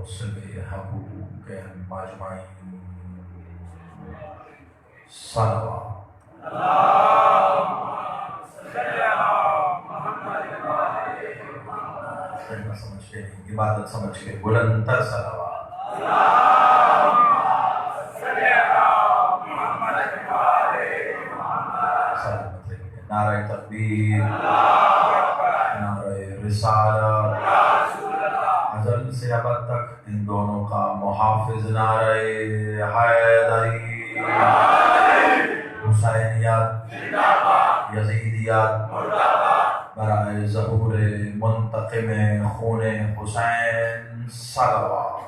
وصل حقوق المجمعين صلوات سمجھ کے عبادت سمجھ کے بلند تر صلوات نعرہ تکبیر نعرہ رسالت ازل سے ابد تک ان دونوں کا محافظ نعرہ حیدری حسینیت یزیدیت برائے ظہور منتقم خون حسین صلوات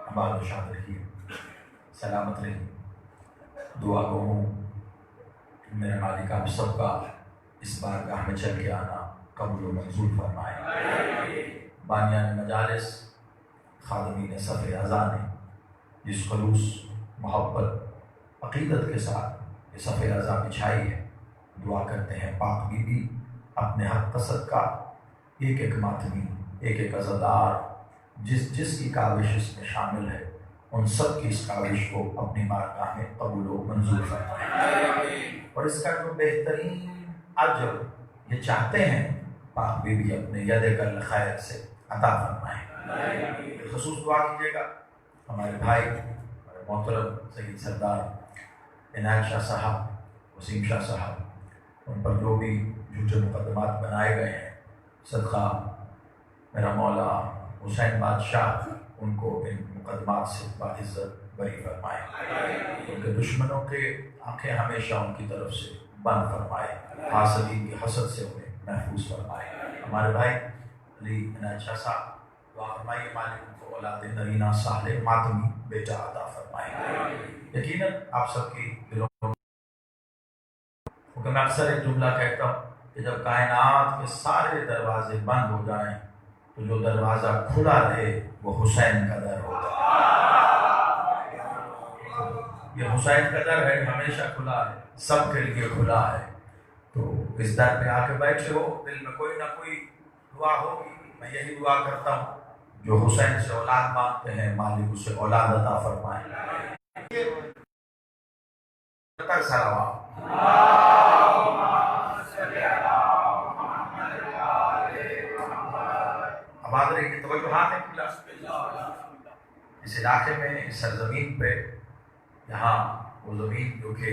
آباد و شاد رہیے، سلامت رہیے۔ دعا کو ہوں میرے مالک آپ سب کا اس بارگاہ میں چل کے آنا قبول و منظور فرمائے۔ بانیان مجالس، خادمین صف اعضاء نے جس خلوص، محبت، عقیدت کے ساتھ یہ صف اعضاء بچھائی ہے، دعا کرتے ہیں پاک بی بی اپنے حق قصد کا ایک ایک ماتمی، ایک ایک عزادار جس کی کاوش اس میں شامل ہے، ان سب کی اس کاوش کو اپنی بارگاہ میں قبول و منظور فرمائے، اور اس کا جو بہترین اجر یہ چاہتے ہیں پاک بی بی اپنے ید کل خیر سے عطا فرمائے۔ خصوص دعا کیجیے گا ہمارے بھائی، ہمارے محترم سید سردار عنایت شاہ صاحب، وسیم شاہ صاحب، ان پر جو بھی جھوٹے مقدمات بنائے گئے ہیں، صدقہ میرا مولا حسین بادشاہ ان کو ان مقدمات سے باعزت بری فرمائے، ان کے دشمنوں کے آنکھیں ہمیشہ ان کی طرف سے بند فرمائے، حاسدین کی حسد سے انہیں محفوظ فرمائے۔ ہمارے بھائی علی عنایت شاہ صاحب، دعا فرمائیے مالک ان کو اولاد نرینہ صالح ماتمی بیٹا عطا فرمائے۔ یقیناً آپ سب کی دلوں میں، کیونکہ میں اکثر ایک جملہ کہتا ہوں کہ جب کائنات کے سارے دروازے بند ہو جائیں تو جو دروازہ کھلا رہے وہ حسین کا در ہوتا ہے۔ یہ حسین کا در ہے، ہمیشہ کھلا ہے، سب کے لیے کھلا ہے، تو اس در پہ آ کے بیٹھے ہو، دل میں کوئی نہ کوئی دعا ہوگی۔ میں یہی دعا کرتا ہوں جو حسین سے اولاد مانگتے ہیں مالک اسے اولاد عطا فرمائے۔ آباد رہی کی توجہات ہیں کلا اس علاقے میں، اس سرزمین پہ، یہاں وہ زمین جو کہ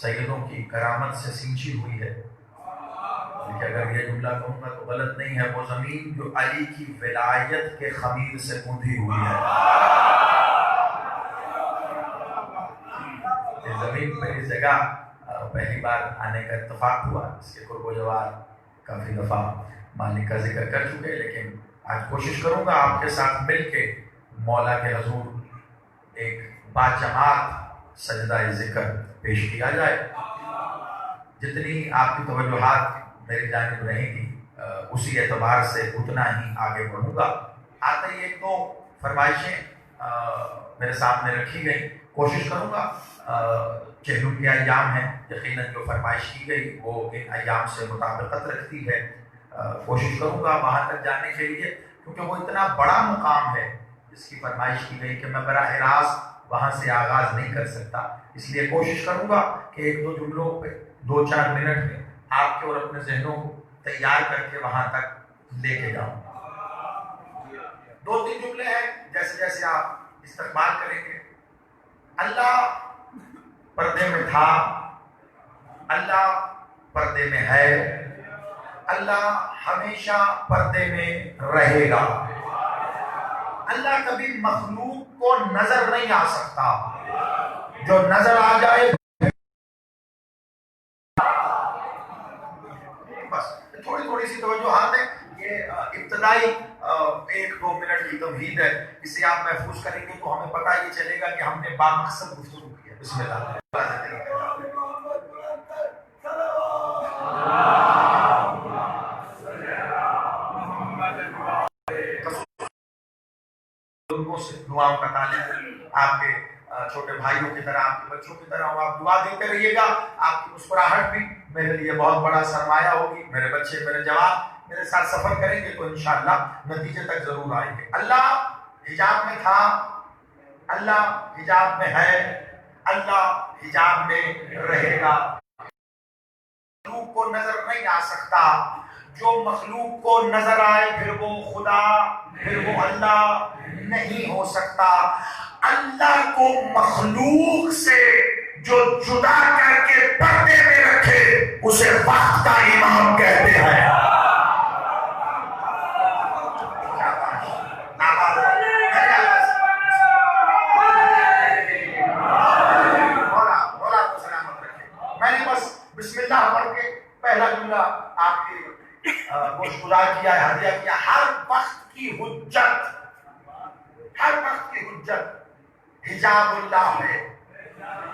سیدوں کی کرامت سے سینچی ہوئی ہے، لیکن اگر یہ جملہ کہوں گا تو غلط نہیں ہے، وہ زمین جو علی کی ولایت کے خمیر سے گوندھی ہوئی ہے۔ اس زمین پہ اس جگہ پہلی بار آنے کا اتفاق ہوا، اس کے قرب و جوار کافی دفعہ مالک کا ذکر کر چکے، لیکن آج کوشش کروں گا آپ کے ساتھ مل کے مولا کے حضور ایک باجماعت سجدہ ذکر پیش کیا جائے۔ جتنی آپ کی توجہات میری جانب رہیں گی اسی اعتبار سے اتنا ہی آگے بڑھوں گا۔ آتے ہی ایک دو فرمائشیں میرے سامنے رکھی گئی، کوشش کروں گا چہلم کے ایام ہیں، یقیناً جو فرمائش کی گئی وہ ان ایام سے مطابقت رکھتی ہے، کوشش کروں گا وہاں تک جانے کے لیے، کیونکہ وہ اتنا بڑا مقام ہے جس کی فرمائش کی گئی کہ میں براہ راست وہاں سے آغاز نہیں کر سکتا، اس لیے کوشش کروں گا کہ ایک دو جملوں پہ 2-4 منٹ میں آپ کے اور اپنے ذہنوں کو تیار کر کے وہاں تک لے کے جاؤں۔ 2-3 جملے ہیں، جیسے جیسے آپ استقبال کریں گے۔ اللہ پردے میں تھا، اللہ پردے میں ہے، اللہ ہمیشہ پردے میں رہے گا۔ اللہ کبھی مخلوق کو نظر نہیں آ سکتا، جو نظر آ جائے بس۔ تھوڑی سی توجہات ہے، یہ ابتدائی 1-2 منٹ کی تمہید ہے، اسے آپ محفوظ کریں گے تو ہمیں پتہ یہ چلے گا کہ ہم نے بامقصد گفتگو کی ہے۔ بسم اللہ۔ لوگوں سے دعاؤں کا تعلق آپ کے چھوٹے بھائیوں کی طرح، آپ کے بچوں کی طرح ہو، آپ دعا دیتے رہیے گا، آپ کی مسکراہٹ بھی میرے لیے بہت بڑا سرمایہ ہوگی. میرے بچے میرے جوان میرے ساتھ سفر کریں گے تو انشاءاللہ نتیجے تک ضرور آئیں گے. اللہ حجاب میں تھا, اللہ حجاب میں ہے, اللہ حجاب میں رہے گا. مخلوق کو نظر نہیں آ سکتا, جو مخلوق کو نظر آئے پھر وہ خدا, پھر وہ اللہ نہیں ہو سکتا. اللہ کو مخلوق سے جو جدا کر کے پردے میں رکھے اسے وقت کا امام کہتے ہیں. میں نے بس بسم اللہ پڑھ کے پہلا جملہ آپ کی گوشت گزار کیا ہے, ہدیہ کیا. ہر وقت کی حجت, ہر وقت کی حجت حجاب اللہ ہے.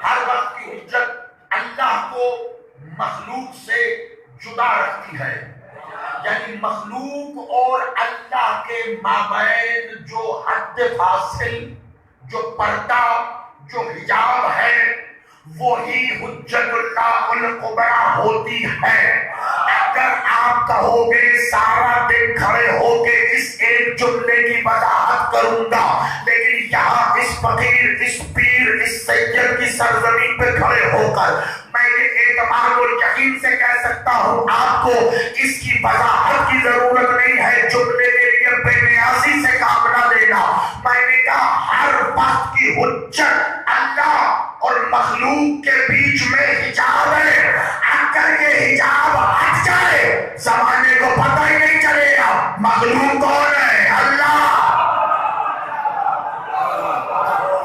ہر وقت کی حجت اللہ کو مخلوق سے جدا رکھتی ہے. یعنی مخلوق اور اللہ کے مابین جو حد فاصل, جو پردہ, جو حجاب ہے, وہی حجت اللہ الکبریٰ ہوتی ہے. اگر آپ کہو گے سارا دن کھڑے ہو کے اس ایک جملے کی وضاحت کروں گا, لیکن یہاں اس فقیر, اس پیر, اس سید کی سرزمین پہ کھڑے ہو کر میں یہ اعتماد اور یقین سے کہہ سکتا ہوں آپ کو اس کی وضاحت کی ضرورت نہیں ہے. جملے کے لیے بے نیازی سے کام نہ لینا. میں نے کہا ہر وقت کی حجت اللہ اور مخلوق کے بیچ میں حجاب ہے. اگر یہ حجاب ہٹ جائے زمانے کو پتہ ہی نہیں چلے گا مخلوق کون ہے, اللہ.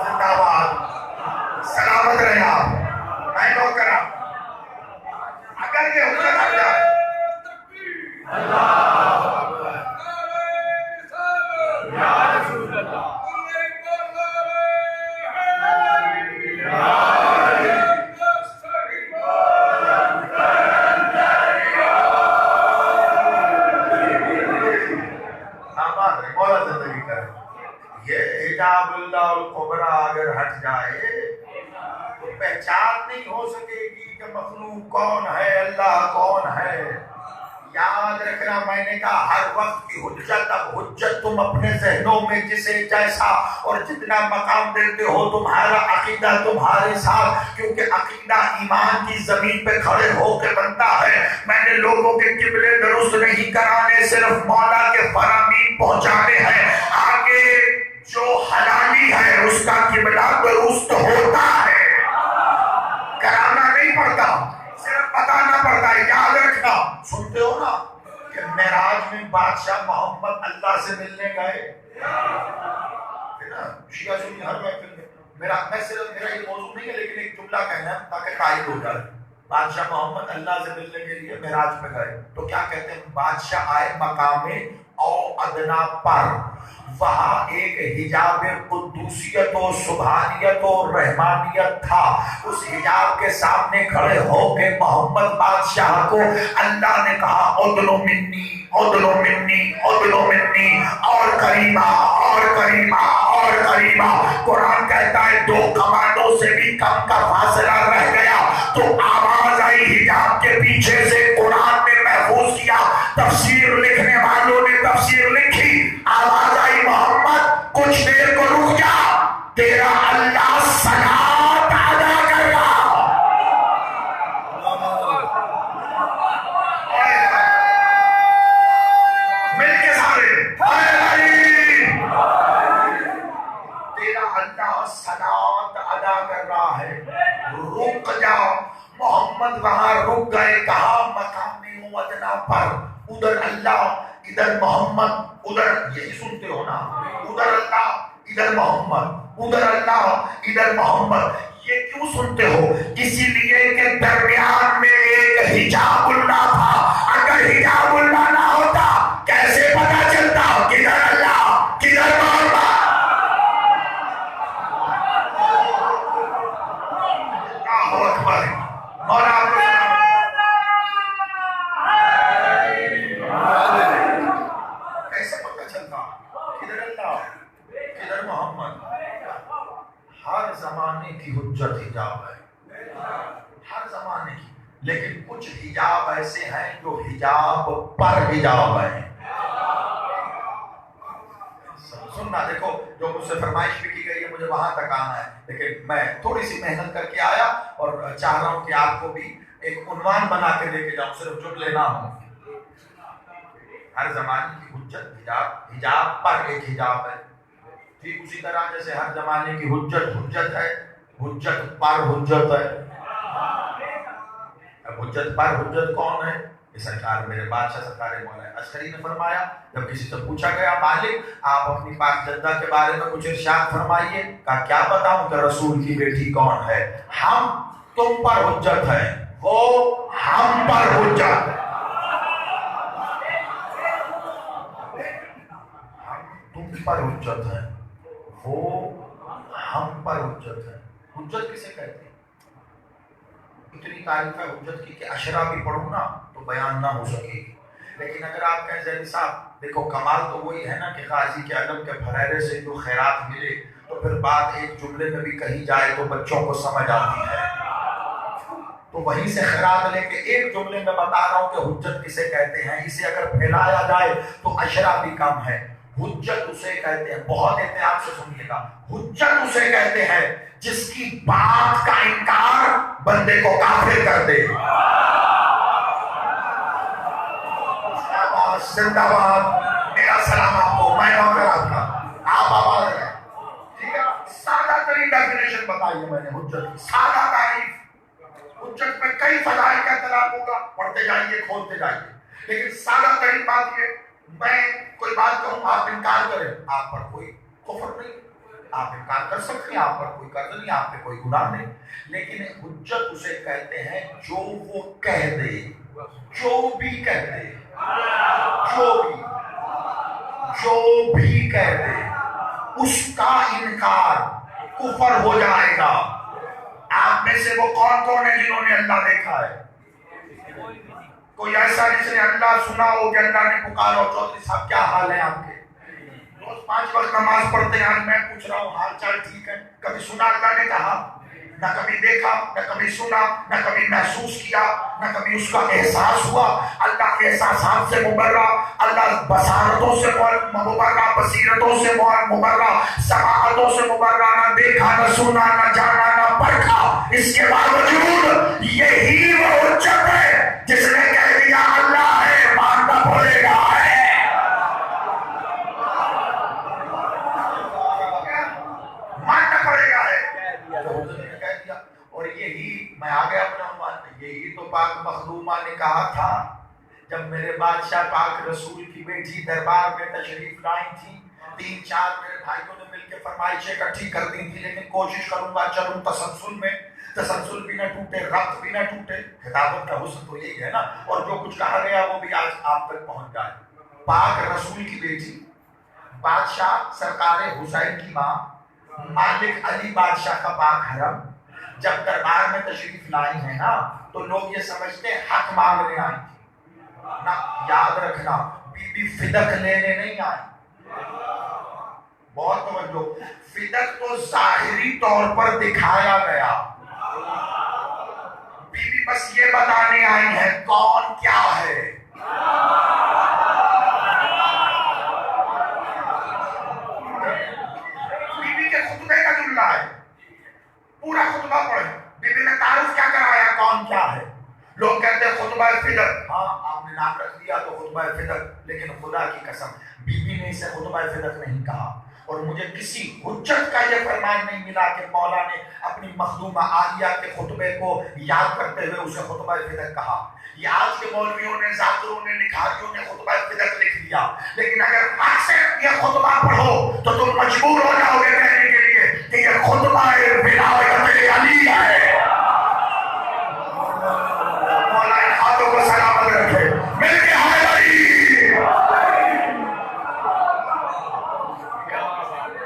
زندہ باد, سلامت رہے آپ. میں نو کرا اگر یہ حجت ہٹ جائے حجاب اللہ الکبریٰ اگر ہٹ جائے تو پہچان نہیں ہو سکے گی کہ مخلوق کون ہے, اللہ کون ہے. یاد رکھنا, میں نے کہا ہر وقت کی حجت. اب حجت تم اپنے ذہنوں میں جسے جیسا اور جتنا مقام دیتے ہو تمہارا عقیدہ تمہارے ساتھ, کیونکہ عقیدہ ایمان کی زمین پہ کھڑے ہو کے بنتا ہے. میں نے لوگوں کے قبلے درست نہیں کرانے, صرف مولا کے فرامین پہنچانے ہیں. آگے جو حلالی ہے اس کا قبلہ درست ہوتا ہے, کرانا نہیں پڑتا, صرف بتانا پڑتا ہے. یاد رکھنا, سنتے ہو نا کہ معراج میں بادشاہ محمد اللہ سے ملنے گئے, شیعہ سنی ہر محفل میں. میرا یہ موضوع نہیں ہے لیکن ایک جملہ کہنا ہے تاکہ قائد ہو جائے. بادشاہ محمد اللہ سے ملنے کے لیے معراج پہ گئے تو کیا کہتے ہیں, بادشاہ آئے مقام او ادنا پر, وہاں ایک حجاب قدوسیت و سبحانیت و رحمانیت تھا. اس حجاب کے سامنے کھڑے ہو کے محمد بادشاہ کو اللہ نے کہا ادنو منی, ادنو منی, ادنو منی, اور قریبا, اور قریبا, اور قریبا. قرآن کہتا ہے 2 کمانوں سے بھی کم کا فاصلہ رہ گیا تو آواز آئی حجاب کے پیچھے سے. قرآن نے محفوظ کیا, تفسیر لکھنے والوں نے تفسیر لکھی, آواز آئی محمد کچھ دیر کو رک جا, تیرا اللہ صلاۃ ادا کر رہا. مل کے سارے تیرا اللہ صلاۃ ادا کر رہا ہے, رک جا. محمد وہاں رک گئے, کہا مقام ادنا پر, ادھر اللہ ادھر محمد, ادھر یہی سنتے ہو نا, ادھر اللہ ادھر محمد, ادھر اللہ ادھر محمد. یہ کیوں سنتے ہو؟ اسی لیے کہ درمیان میں ایک حجاب اللہ تھا. اگر حجاب اللہ نہ ہوتا کیسے پتا چلتا کدھر اللہ کدھر محمد. اللہ اکبر. مولا ہر زمانے کی حجت حجاب ہے, ہر زمانے کی. لیکن کچھ حجاب ایسے ہیں جو حجاب پر حجاب ہیں. سننا دیکھو، جو مجھ سے فرمائش بھی کی گئی ہے مجھے وہاں تک آنا ہے، لیکن میں تھوڑی سی محنت کر کے آیا اور چاہ رہا ہوں کہ آپ کو بھی ایک عنوان بنا کے لے کے جاؤں، صرف جملے نہ ہوں. ہر زمانے کی حجت حجاب، حجاب پر ایک حجاب ہے. ٹھیک اسی طرح جیسے ہر زمانے کی حجت حجت ہے، حجت پر حجت ہے. اب حجت پر حجت کون ہے؟ یہ سرکار میرے بادشاہ سرکار مولا عسکری نے فرمایا. جب کسی سے پوچھا گیا مالک آپ اپنی پاک جدہ کے بارے میں کچھ ارشاد فرمائیے، کہا کیا بتاؤں کہ رسول کی بیٹی کون ہے؟ ہم تم پر حجت ہے، وہ ہم پر حجت ہے. ہم تم پر حجت ہے، وہ ہم پر حجت ہے. حجت کسے کہتے ہیں؟ اتنی تعریف ہے حجت کی کہ اشرا بھی پڑھوں نا تو بیان نہ ہو سکے گی. لیکن اگر آپ کہیں زہری صاحب دیکھو کمال تو وہی ہے نا کہ قاضی کے علم کے پھریرے سے جو خیرات ملے تو پھر بات ایک جملے میں بھی کہی جائے تو بچوں کو سمجھ آتی ہے. تو وہیں سے خیرات لے کے ایک جملے میں بتا رہا ہوں کہ حجت کسے کہتے ہیں. اسے اگر پھیلایا جائے تو اشرا بھی کم ہے. حجت اسے کہتے ہیں، بہت احتیاط سے سنیے گا، حجت اسے کہتے ہیں جس کی بات کا انکار بندے کو کافر کر دے. زندہ باد، میرا سلام آپ کو، میں نوکر آپ کا، آپ آواز رہے. ٹھیک ہے، سادہ ترین ڈیفینیشن بتائیے میں نے حجت کی، سادہ تعریف. حجت میں کئی فضائل کا اطلاق ہوگا، پڑھتے جائیے کھولتے جائیے، لیکن سادہ ترین بات یہ، میں کوئی بات کہوں آپ انکار کریں، آپ پر کوئی کفر نہیں، آپ انکار کر سکتے ہیں، آپ پر کوئی قرض نہیں، آپ پہ کوئی گناہ نہیں. لیکن حجت اسے کہتے ہیں جو وہ کہہ دے، جو بھی کہہ دے، جو بھی کہہ دے اس کا انکار کفر ہو جائے گا. آپ میں سے وہ کون ہے جنہوں نے اللہ دیکھا ہے؟ کوئی ایسا جس نے اللہ سنا ہو کہ اللہ نے پکارا ہو؟ چودھری صاحب کیا حال ہے آپ کے؟ روز 5 وقت نماز پڑھتے ہیں، میں پوچھ رہا ہوں حال چال ٹھیک ہے؟ کبھی سنا اللہ نے کہا؟ نہ کبھی دیکھا، نہ کبھی سنا، نہ کبھی محسوس کیا، نہ کبھی اس کا احساس ہوا. اللہ کے احساسات سے مبرہ، اللہ بصارتوں سے مبرہ، بصیرتوں سے مبرہ، سماعتوں سے مبرہ، نہ دیکھا، نہ سنا، نہ جانا، نہ پرکھا. اس کے باوجود یہی وہ حجت ہے جس نے کہہ دیا اللہ ہے، ماننا پڑے گا. اور یہی میں آگے اپنا عنوان، یہی تو پاک مخدومہ نے کہا تھا جب میرے بادشاہ پاک رسول کی بیٹی دربار میں تشریف لائی تھی. 3-4 میرے بھائیوں نے مل کے فرمائشیں اکٹھی کر دی تھی، لیکن کوشش کروں گا چلوں تسلسل میں، تسلسل بھی نہ ٹوٹے، ربط بھی نہ ٹوٹے. خطابت کا حسن تو یہی ہے نا، اور جو کچھ کہا گیا وہ بھی آج آپ تک پہنچ جائے. پاک رسول کی بیٹی، بادشاہ سرکار حسین کی ماں، مالک علی بادشاہ کا پاک حرم جب دربار میں تشریف لائی ہیں نا تو لوگ یہ سمجھتے حق مانگنے آئی تھی. نہ، یاد رکھنا، بی بی فدق لینے نہیں آئی. بہت توجہ، فدق تو ظاہری طور پر دکھایا گیا، بی بی بس یہ بتانے آئی ہیں کون کیا ہے. بی بی کے خطبے کا جملہ ہے، پورا خطبہ پڑھیں. بی بی نے تعارف کیا کرایا کون کیا ہے. لوگ کہتے ہیں خطبہ فدق، ہاں آپ نے نام رکھ دیا تو خطبہ فدق، لیکن خدا کی قسم بی بی نے اسے خطبہ فدق نہیں کہا. اور مجھے کسی حجت کا یہ فرمان نہیں ملا کہ مولا نے اپنی مخدومہ عالیہ کے خطبے کو یاد کرتے ہوئے اسے خطبہ فدق کہا. یہ آج کے مولویوں نے، ذاکروں نے، لکھاریوں نے خطبہ فدق لکھ دیا، لیکن اگر آج سے یہ خطبہ پڑھو تو تم مجبور ہو جاؤ گے کہنے کے لیے کہ یہ خطبہ ولایت علی ہے. مولا ان ہاتھوں کو سلامت رکھے. مل کے ہائے علی.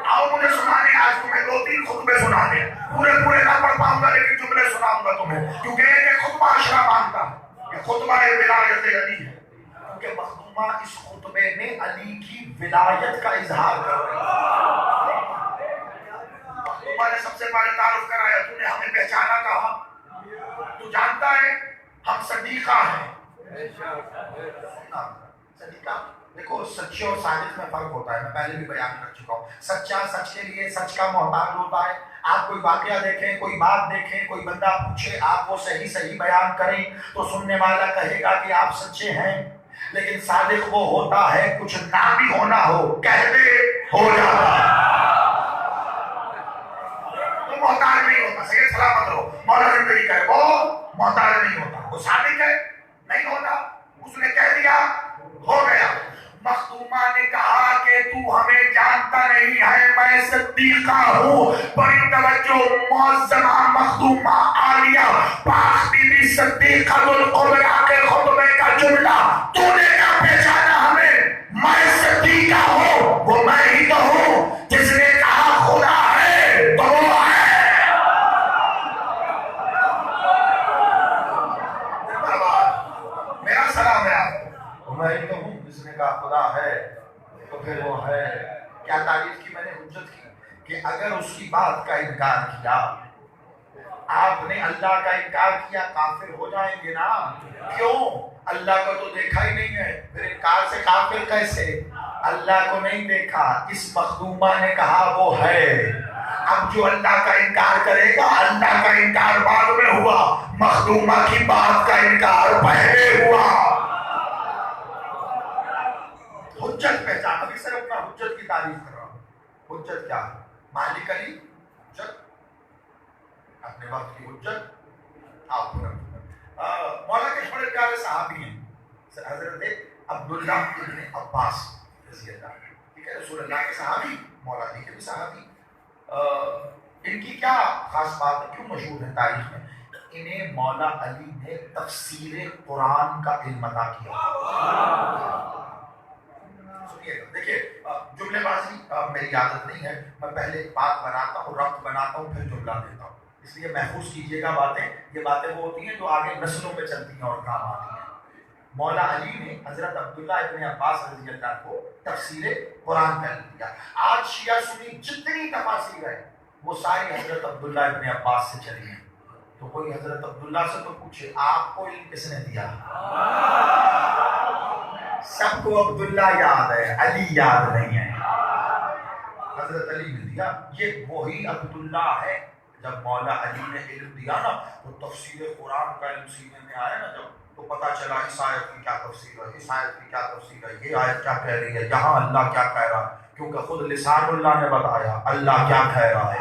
آؤ مجھے سنانے، آج تمہیں 2-3 خطبے سنانے، پورے نہ پڑھ پاؤں گا لیکن جملے سناؤں گا تمہیں، کیونکہ یہ خطبہ اشرا مانگتا ہے. یہ خطبہ ولایت علی ہے، کیونکہ مخدومہ اس خطبے میں علی کی ولایت کا اظہار کر رہی ہے. مخدومہ نے سب سے پہلے تعارف کرایا، تو نے ہمیں پہچانا کہا، تو جانتا ہے ہم صدیقہ ہیں، صدیقہ دیکھو، سچے اور صادق میں فرق ہوتا ہے، میں پہلے بھی بیان کر چکا ہوں. سچا سچ کے لیے سچ کا محتاج ہوتا ہے. آپ کوئی واقعہ دیکھیں، کوئی بات دیکھیں، کوئی بندہ پوچھے، آپ وہ صحیح صحیح بیان کریں تو سننے والا کہے گا کہ آپ سچے ہیں. لیکن صادق وہ ہوتا ہے کچھ نہ بھی ہونا ہو کہہ دے ہو جاتا ہے، وہ محتاج نہیں ہوتا. صحیح سلامت رہو. مولا زندگی کہے وہ محتاج نہیں ہوتا، وہ صادق ہے نہیں ہوتا، اس نے کہہ دیا ہو گیا. مخدومہ نے کہا کہ تو ہمیں جانتا نہیں ہے، میں صدیقہ ہوں. بڑی توجہ، معظمہ مخدومہ عالیہ پاک بی بی صدیقہ الکبریٰ کے خطبے کا جملہ تو نے کیا پہچانا ہمیں؟ میں صدیقہ ہوں، وہ میں ہی تو ہوں جس نے کہا خدا ہے تو وہ ہے. میرا سلام ہے آپ کو، میں ہی تو ہوں جس نے کہا خدا ہے تو پھر وہ ہے. کیا تعریف کی میں نے، حجت کی کہ اگر اس کی بات کا انکار کیا، آپ نے اللہ کا انکار کیا، کافر ہو جائیں گے نا. کیوں؟ اللہ کو تو دیکھا ہی نہیں ہے، پھر انکار سے کافر کیسے؟ اللہ کو نہیں دیکھا. اس مخدومہ نے کہا وہ ہے. اب جو اللہ کا انکار کرے گا، اللہ کا انکار بعد میں ہوا، مخدومہ کی بات کا انکار پہلے ہوا. حجت پہچان. ابھی صرف میں حجت کی تعریف کر رہا ہوں. حجت کیا ہے؟ مالک علی حجت، اپنے وقت کی حجت. آپ مولا کے بڑے پیارے صحابی ہیں حضرت عبداللہ ابن عباس رضی اللہ عنہ. ٹھیک ہے، رسول اللہ کے صحابی، مولا علی کے بھی صحابی. ان کی کیا خاص بات ہے، کیوں مشہور ہے تاریخ میں؟ انہیں مولا علی نے تفسیر قرآن کا علم عطا کیا. دیکھیے، جملے بازی میری عادت نہیں ہے، میں پہلے بات بناتا ہوں، ربط بناتا ہوں، پھر جملہ دیتا ہوں. اس لیے محفوظ کیجئے گا باتیں. یہ باتیں وہ ہوتی ہیں جو آگے نسلوں میں چلتی ہیں اور کام آتی ہیں. مولا علی نے حضرت عبداللہ ابن عباس رضی اللہ کو تفسیر قرآن کا علم دیا. آج شیعہ سنی جتنی تفاسیر ہے وہ ساری حضرت عبداللہ ابن عباس سے چلی ہیں. تو کوئی حضرت عبداللہ سے تو پوچھے آپ کو علم کس نے دیا؟ سب کو عبداللہ یاد ہے، علی یاد نہیں ہے. حضرت علی نے دیا. یہ وہی عبداللہ ہے. جب مولا علی نے علم دیا نا، تو تفسیر قرآن کا علم سینے میں آیا نا جب، تو پتا چلا اس آیت کی کیا تفسیر ہے، اس آیت کی کیا تفسیر ہے، یہ آیت کیا کہہ رہی ہے، یہاں اللہ کیا کہہ رہا ہے. کیونکہ خود لسان اللہ نے بتایا اللہ کیا کہہ رہا ہے.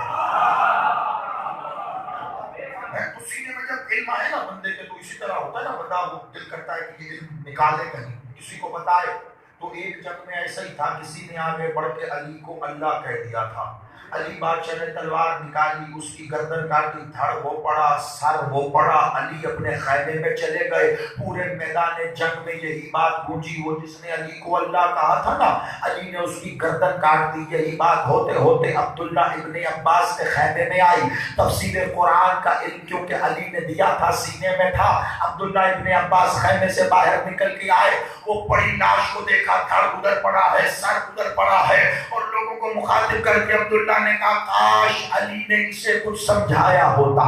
تو سینے میں جب علم آئے نا بندے کے، تو اسی طرح ہوتا ہے نا، بندہ وہ دل کرتا ہے کہ یہ علم نکالے کہیں، کسی کو بتائے. تو ایک جنگ میں ایسا ہی تھا، کسی نے آگے بڑھ کے علی کو اللہ کہہ دیا تھا. علی بادشاہ نے تلوار نکالی، اس کی گردن کاٹی، دھڑ وہ پڑا، سر وہ پڑا. علی اپنے خیمے میں چلے گئے. پورے میدان جنگ میں یہی بات گونجی، وہ جس نے علی کو اللہ کہا تھا نا، علی نے اس کی گردن کاٹ دی. یہی بات ہوتے ہوتے عبداللہ ابن عباس کے خیمے میں آئی. تفسیر قرآن کا علم کیونکہ علی نے دیا تھا، سینے میں تھا. عبداللہ ابن عباس خیمے سے باہر نکل کے آئے. وہ پڑی لاش کو دیکھا، دھڑ ادھر پڑا ہے، سر ادھر پڑا ہے، اور لوگوں کو مخاطب کر کے عبداللہ نے کہا کاش علی نے اسے کچھ سمجھایا ہوتا،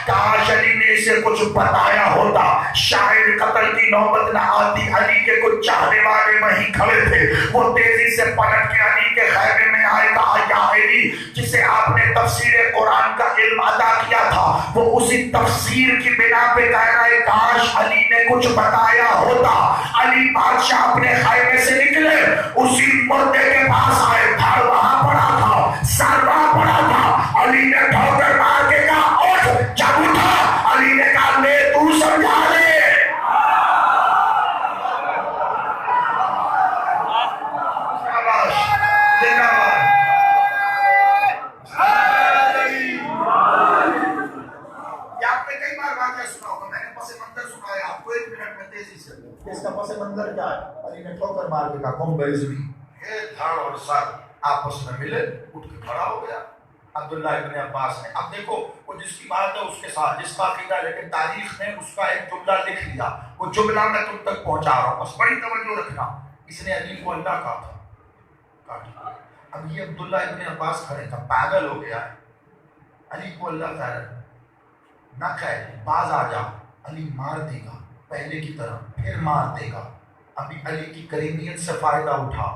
کاش علی نے اسے کچھ بتایا ہوتا، شاید قتل کی نوبت نہ آتی. علی کے کچھ چاہنے والے وہیں کھڑے تھے. وہ تیزی سے پلٹ کے علی کے خیمے میں آئے. کہا یا علی، جسے آپ نے تفسیر قرآن کا علم عطا کیا تھا، وہ اسی تفسیر کی بنا پہ کہہ رہا ہے کاش علی نے کچھ بتایا ہوتا. علی بادشاہ اپنے خیمے سے نکلے، اسی مردے کے پاس آئے. دھڑ وہاں پڑا تھا، سر وہاں پڑا تھا. علی نے ٹھوکر مار کے کہا اٹھ. جب اٹھا علی نے کہا لے تو سمجھا لے. اس کا پس منظر کیا ہے؟ علی نے ٹھوکر مار کے کہا قم بیزوی. یہ دھڑ اور سر آپس میں ملے، اٹھ کے کھڑا ہو گیا عبداللہ ابن عباس نے. اب دیکھو، وہ جس کی بات ہے اس کے ساتھ جس کا عقیدہ، لیکن تاریخ نے اس کا ایک جملہ لکھ لیا. وہ جملہ میں تم تک پہنچا رہا ہوں، بس بڑی توجہ رکھنا. اس نے علی کو اللہ کہا تھا. اب یہ عبداللہ ابن عباس کھڑے تھا، پاگل ہو گیا ہے. علی کو اللہ کہہ رہا ہے نہ کہہ، باز آ جا، علی مار دے گا. پہلے کی طرح پھر مار دے گا. ابھی علی کی کریمیت سے فائدہ اٹھا,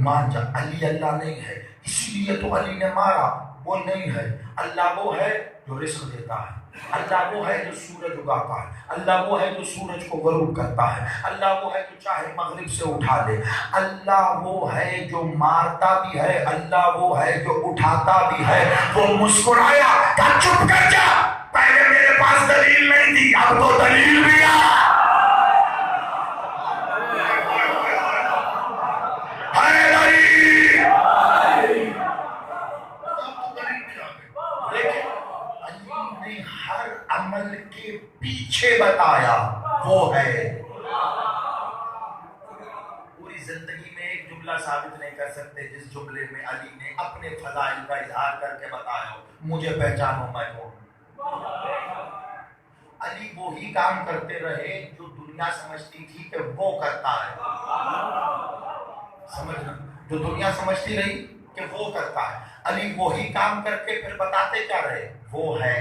مان جا علی اللہ نہیں ہے اسی لیے تو علی نے مارا, وہ نہیں ہے. اللہ وہ ہے جو رزق دیتا ہے, اللہ وہ ہے جو سورج اگاتا ہے, اللہ وہ ہے جو سورج کو غروب کرتا ہے, اللہ وہ ہے جو چاہے مغرب سے اٹھا دے, اللہ وہ ہے جو مارتا بھی ہے, اللہ وہ ہے جو اٹھاتا بھی ہے. وہ مسکرایا, کہا چپ کر جا, پہلے میرے پاس دلیل نہیں تھی, اب تو دلیل بھی آ. ہر عمل کے پیچھے بتایا وہ ہے. پوری زندگی میں ایک جملہ ثابت نہیں کر سکتے جس جملے میں علی نے اپنے فضائل کا اظہار کر کے بتایا ہو مجھے پہچانو میں کون. علی وہی کام کرتے رہے جو دنیا سمجھتی تھی کہ وہ کرتا ہے. سمجھنا, جو دنیا سمجھتی رہی کہ وہ کرتا ہے, علی وہی کام کر کے پھر بتاتے کیا رہے وہ ہے.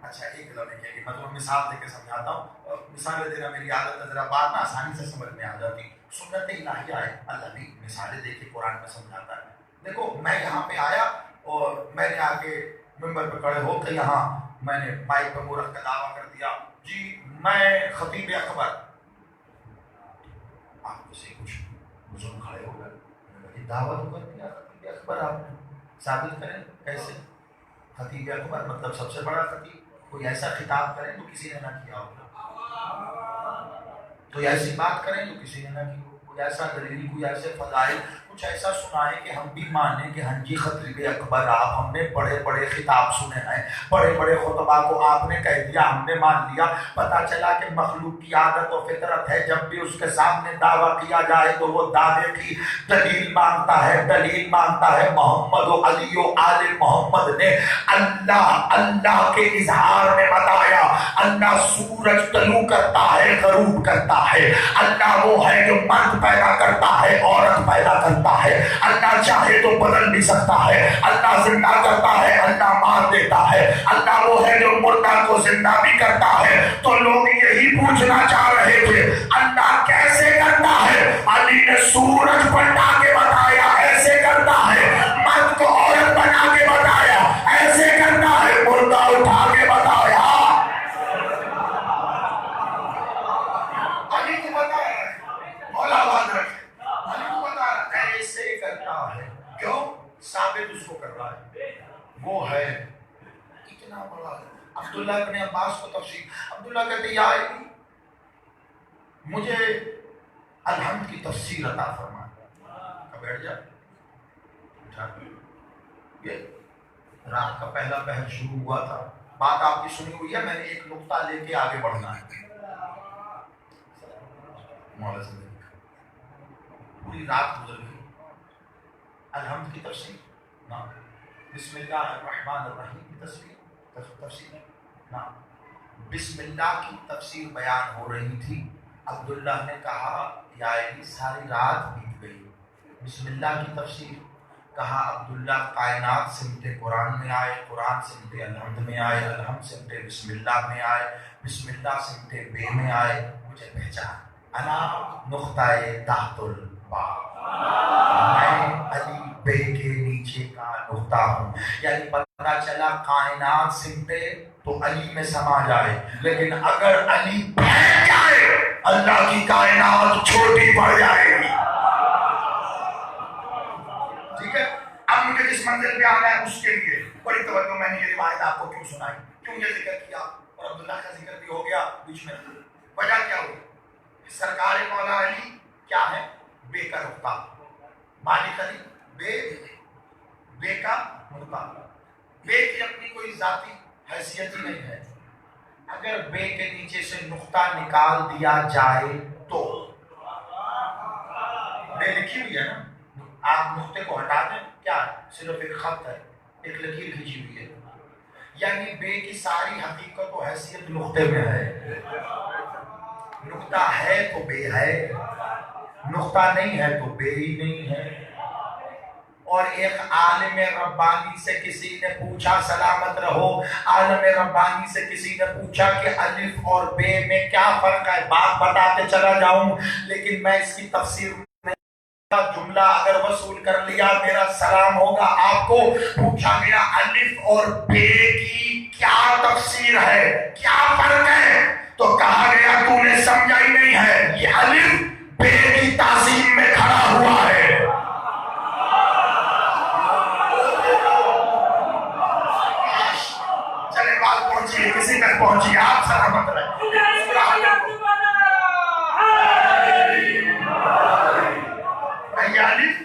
اچھا ایک لمحے کے لیے میں تمہیں مثال دے کے سمجھاتا ہوں. مثالیں دینا میری عادت ہے, ذرا بات نا آسانی سے سمجھ میں آ جاتی. سنت الہیہ ہے, اللہ بھی مثالیں دے کے قرآن میں سمجھاتا ہے. دیکھو میں یہاں پہ آیا اور میں نے آ کے ممبر پہ کھڑے ہو کے یہاں میں نے مائک پہ منہ رکھ کے دعویٰ کر دیا جی میں خطیب اکبر. آپ سے کچھ بزرگ کھڑے ہو گئے, دعویٰ تو کر دیا خطیب اکبر, آپ ثابت کریں کیسے خطیب اکبر مطلب سب سے بڑا خطیب. کوئی ایسا خطاب کریں تو کسی نے نہ کیا ہو, کوئی ایسی بات کریں تو کسی نے نہ کی ہو, کوئی ایسا دلیل, کوئی ایسے فضائل, کچھ ایسا سنائیں کہ ہم بھی مانیں کہ ہاں جی خطیب اکبر آپ, ہم نے بڑے بڑے خطاب سنے ہیں, بڑے بڑے خطبہ کو آپ نے کہہ دیا, ہم نے مان لیا. پتہ چلا کہ مخلوق کی عادت و فطرت ہے جب بھی اس کے سامنے دعویٰ کیا جائے تو وہ دعوے کی دلیل مانگتا ہے, دلیل مانگتا ہے. محمد و علی و آل محمد نے اللہ کے اظہار میں بتایا اللہ سورج طلوع کرتا ہے غروب کرتا ہے, اللہ وہ ہے جو مرد پیدا کرتا ہے عورت پیدا کرتا ہے, اللہ چاہے تو بدل بھی سکتا ہے, اللہ زندہ کرتا ہے, اللہ مار دیتا ہے, اللہ وہ ہے جو مردہ کو زندہ بھی کرتا ہے. تو لوگ یہی پوچھنا چاہ رہے تھے اللہ کیسے کرتا ہے. علی نے سورج پلٹا کے بتایا ایسے کرتا ہے, مرد کو عورت بنا کے بتایا ایسے کرتا ہے, مردہ اٹھا کے بتایا. علی کو بتایا مولا آواز رکھے, علی کو بتایا ایسے کرتا ہے. کیوں ثابت اس کو کر رہا ہے وہ ہے. اتنا بڑا ہے. عبداللہ ابن عباس کو تفسیر, عبداللہ کہتے یا علی مجھے الحمد کی تفسیر عطا فرما. بیٹھ جا, یہ رات کا پہلا پہر شروع ہوا تھا, بات آپ کی سنی ہوئی ہے, میں نے ایک نقطہ لے کے آگے بڑھنا ہے. مولا زندگی پوری رات گزر گئی. الحمد کی تفسیر نا, بسم اللہ الرحمن الرحیم کی تفسیر نا, بسم اللہ کی تفسیر بیان ہو رہی تھی. عبداللہ نے کہا یا علی ساری رات بیت گئی, بسم اللہ کی تفسیر. کہا عبداللہ کائنات سمتے قرآن میں آئے, قرآن سمتے الحمد میں آئے, الحمد سمتے بسم اللہ میں آئے, بسم اللہ سمتے بے میں آئے. مجھے پہچان انا نقطۂ تحت الباء, میں علی بے کے نیچے کا نقطہ ہوں. یعنی پتہ چلا کائنات سمتے تو علی میں سما جائے, لیکن اگر علی پھیل جائے اللہ کی کائنات چھوٹی پڑ جائے گی. ٹھیک ہے, اب مجھے جس منزل پہ آنا ہے اس کے لیے بڑی توجہ. میں نے یہ روایت آپ کو کیوں سنائی, کیوں یہ ذکر کیا, اور عبداللہ کا ذکر بھی ہو گیا بیچ میں. وجہ کیا ہوئی, سرکار مولا علی کیا ہے, بے کا نقطہ, مالک علی بے کا نقطہ. بے کی اپنی کوئی ذاتی حیثیت ہی نہیں ہے. اگر بے کے نیچے سے نقطہ نکال دیا جائے تو, بے لکھی ہوئی ہے نا, آپ نقطے کو ہٹا دیں کیا صرف ایک خط ہے, ایک لکیر کھینچی ہوئی ہے. یعنی بے کی ساری حقیقت و حیثیت نقطے میں ہے. نقطہ ہے تو بے ہے, نقطہ نہیں ہے تو بے ہی نہیں ہے. اور ایک عالم ربانی سے کسی نے پوچھا، سلامت رہو، عالم ربانی سے کسی نے پوچھا کہ الف اور بے میں کیا فرق ہے، بات بتاتے چلا جاؤں لیکن میں اس کی تفسیر جملہ اگر وصول کر لیا میرا سلام ہوگا آپ کو۔ پوچھا گیا الف اور بے کی کیا تفسیر ہے، کیا فرق ہے، تو کہا گیا تو نے سمجھا ہی نہیں ہے، یہ الف بے کی تعظیم میں کھڑا ہوا ہے۔ چلے بات پہنچی، کسی تک پہنچی، آپ سلامت رہے۔ الف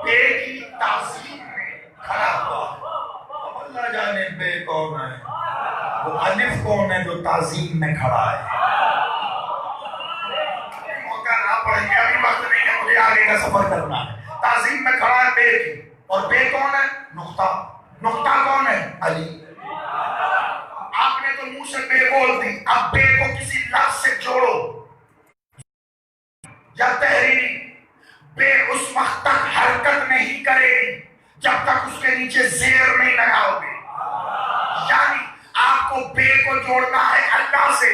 بے کی تعظیم میں کھڑا ہوا ہے۔ اب اللہ جانے بے کون ہے، وہ الف کون ہے جو تعظیم میں کھڑا ہے۔ موقع نہ پڑے گا، ابھی وقت نہیں ہے، مجھے آگے کا سفر کرنا ہے۔ تعظیم میں کھڑا ہے بے کی، اور بے کون ہے، نقطہ، نقطہ کون ہے، علی۔ آپ نے تو منہ سے بے بول دی، اب بے کو کسی لفظ سے جوڑو یا تحریری۔ بے اس وقت تک حرکت نہیں کرے گی جب تک اس کے نیچے زیر نہیں لگاؤ گے۔ یعنی آپ کو بے کو جوڑنا ہے اللہ سے،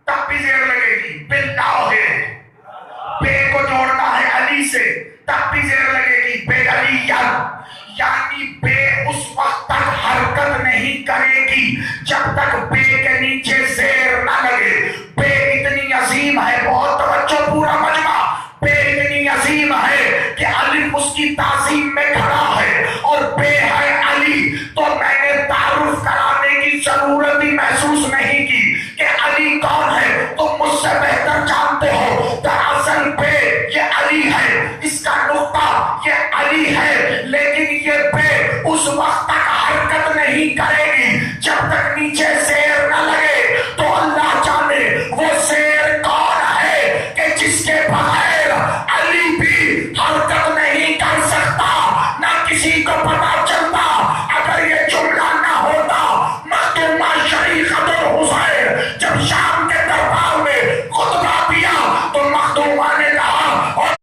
تب بھی زیر لگے گی، باللہ ہے۔ بے کو جوڑنا ہے علی سے، تب بھی زیر لگے گی، بے علی۔ یعنی بے اس وقت تک حرکت نہیں کرے گی جب تک بے کے نیچے زیر نہ لگے۔ بے اتنی عظیم ہے، بہت توجہ پورا مجمع، بے اتنی عظیم ہے کہ الف اس کی تعظیم میں کھڑا ہے اور بے ہے علی۔ تو میں نے تعارف کرانے کی ضرورت ہی محسوس نہیں کی کہ علی کون ہے، تم مجھ سے بہتر جانتے ہو۔ دراصل بے یہ علی ہے، اس کا نقطہ یہ علی ہے، لیکن یہ بے اس وقت تک حرکت نہیں کرے گی جب تک نیچے زیر نہ لگے۔ تو اللہ جانے وہ زیر کون ہے کہ جس کے بغیر علی بھی حرکت نہیں کر سکتا، نہ کسی کو پتا چلتا۔ اگر یہ جملہ نہ ہوتا، مخدومہ شریقۃ الحسین جب شام کے دربار میں خطبہ دیا تو مخدومہ نے کہا اور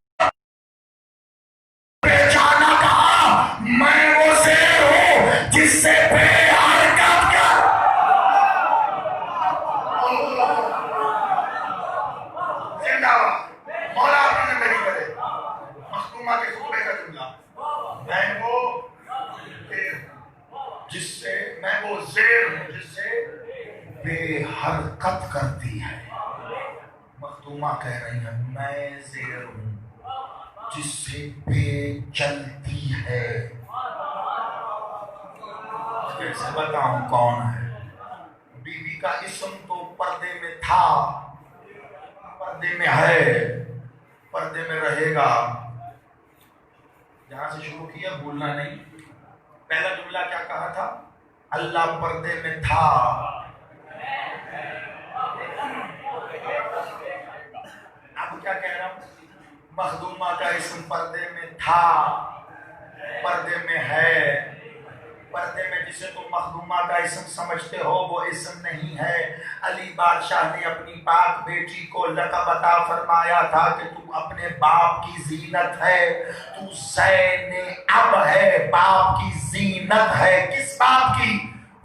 بیچانہ کہا، میں وہ زیر ہوں جس سے بے حرکت کر۔ زندہ باد، مولا اپنی زندگی کرے۔ مخدومہ کے خطبے کا جملہ، میں وہ زیر ہوں جس سے، میں وہ زیر ہوں جس سے بے حرکت کرتی ہے۔ مخدومہ کہہ رہی ہے میں زیر ہوں جس سے بے چلتی ہے۔ کیسے بتاؤں کون ہے؟ بیوی کا اسم تو پردے میں تھا، پردے میں ہے، پردے میں رہے گا۔ جہاں سے شروع کیا بھولنا نہیں۔ پہلا جملہ کیا کہا تھا؟ اللہ پردے میں تھا۔ اب کیا کہہ رہا ہوں؟ مخدومہ کا اسم پردے میں تھا، پردے میں ہے۔ پردے میں جسے تم مخدومہ کا اسم سمجھتے ہو وہ اسم نہیں ہے۔ علی بادشاہ نے اپنی پاک بیٹی کو لقب عطا فرمایا تھا کہ تم اپنے باپ کی زینت ہے، تو زین اب ہے، باپ کی زینت ہے۔ کس باپ کی؟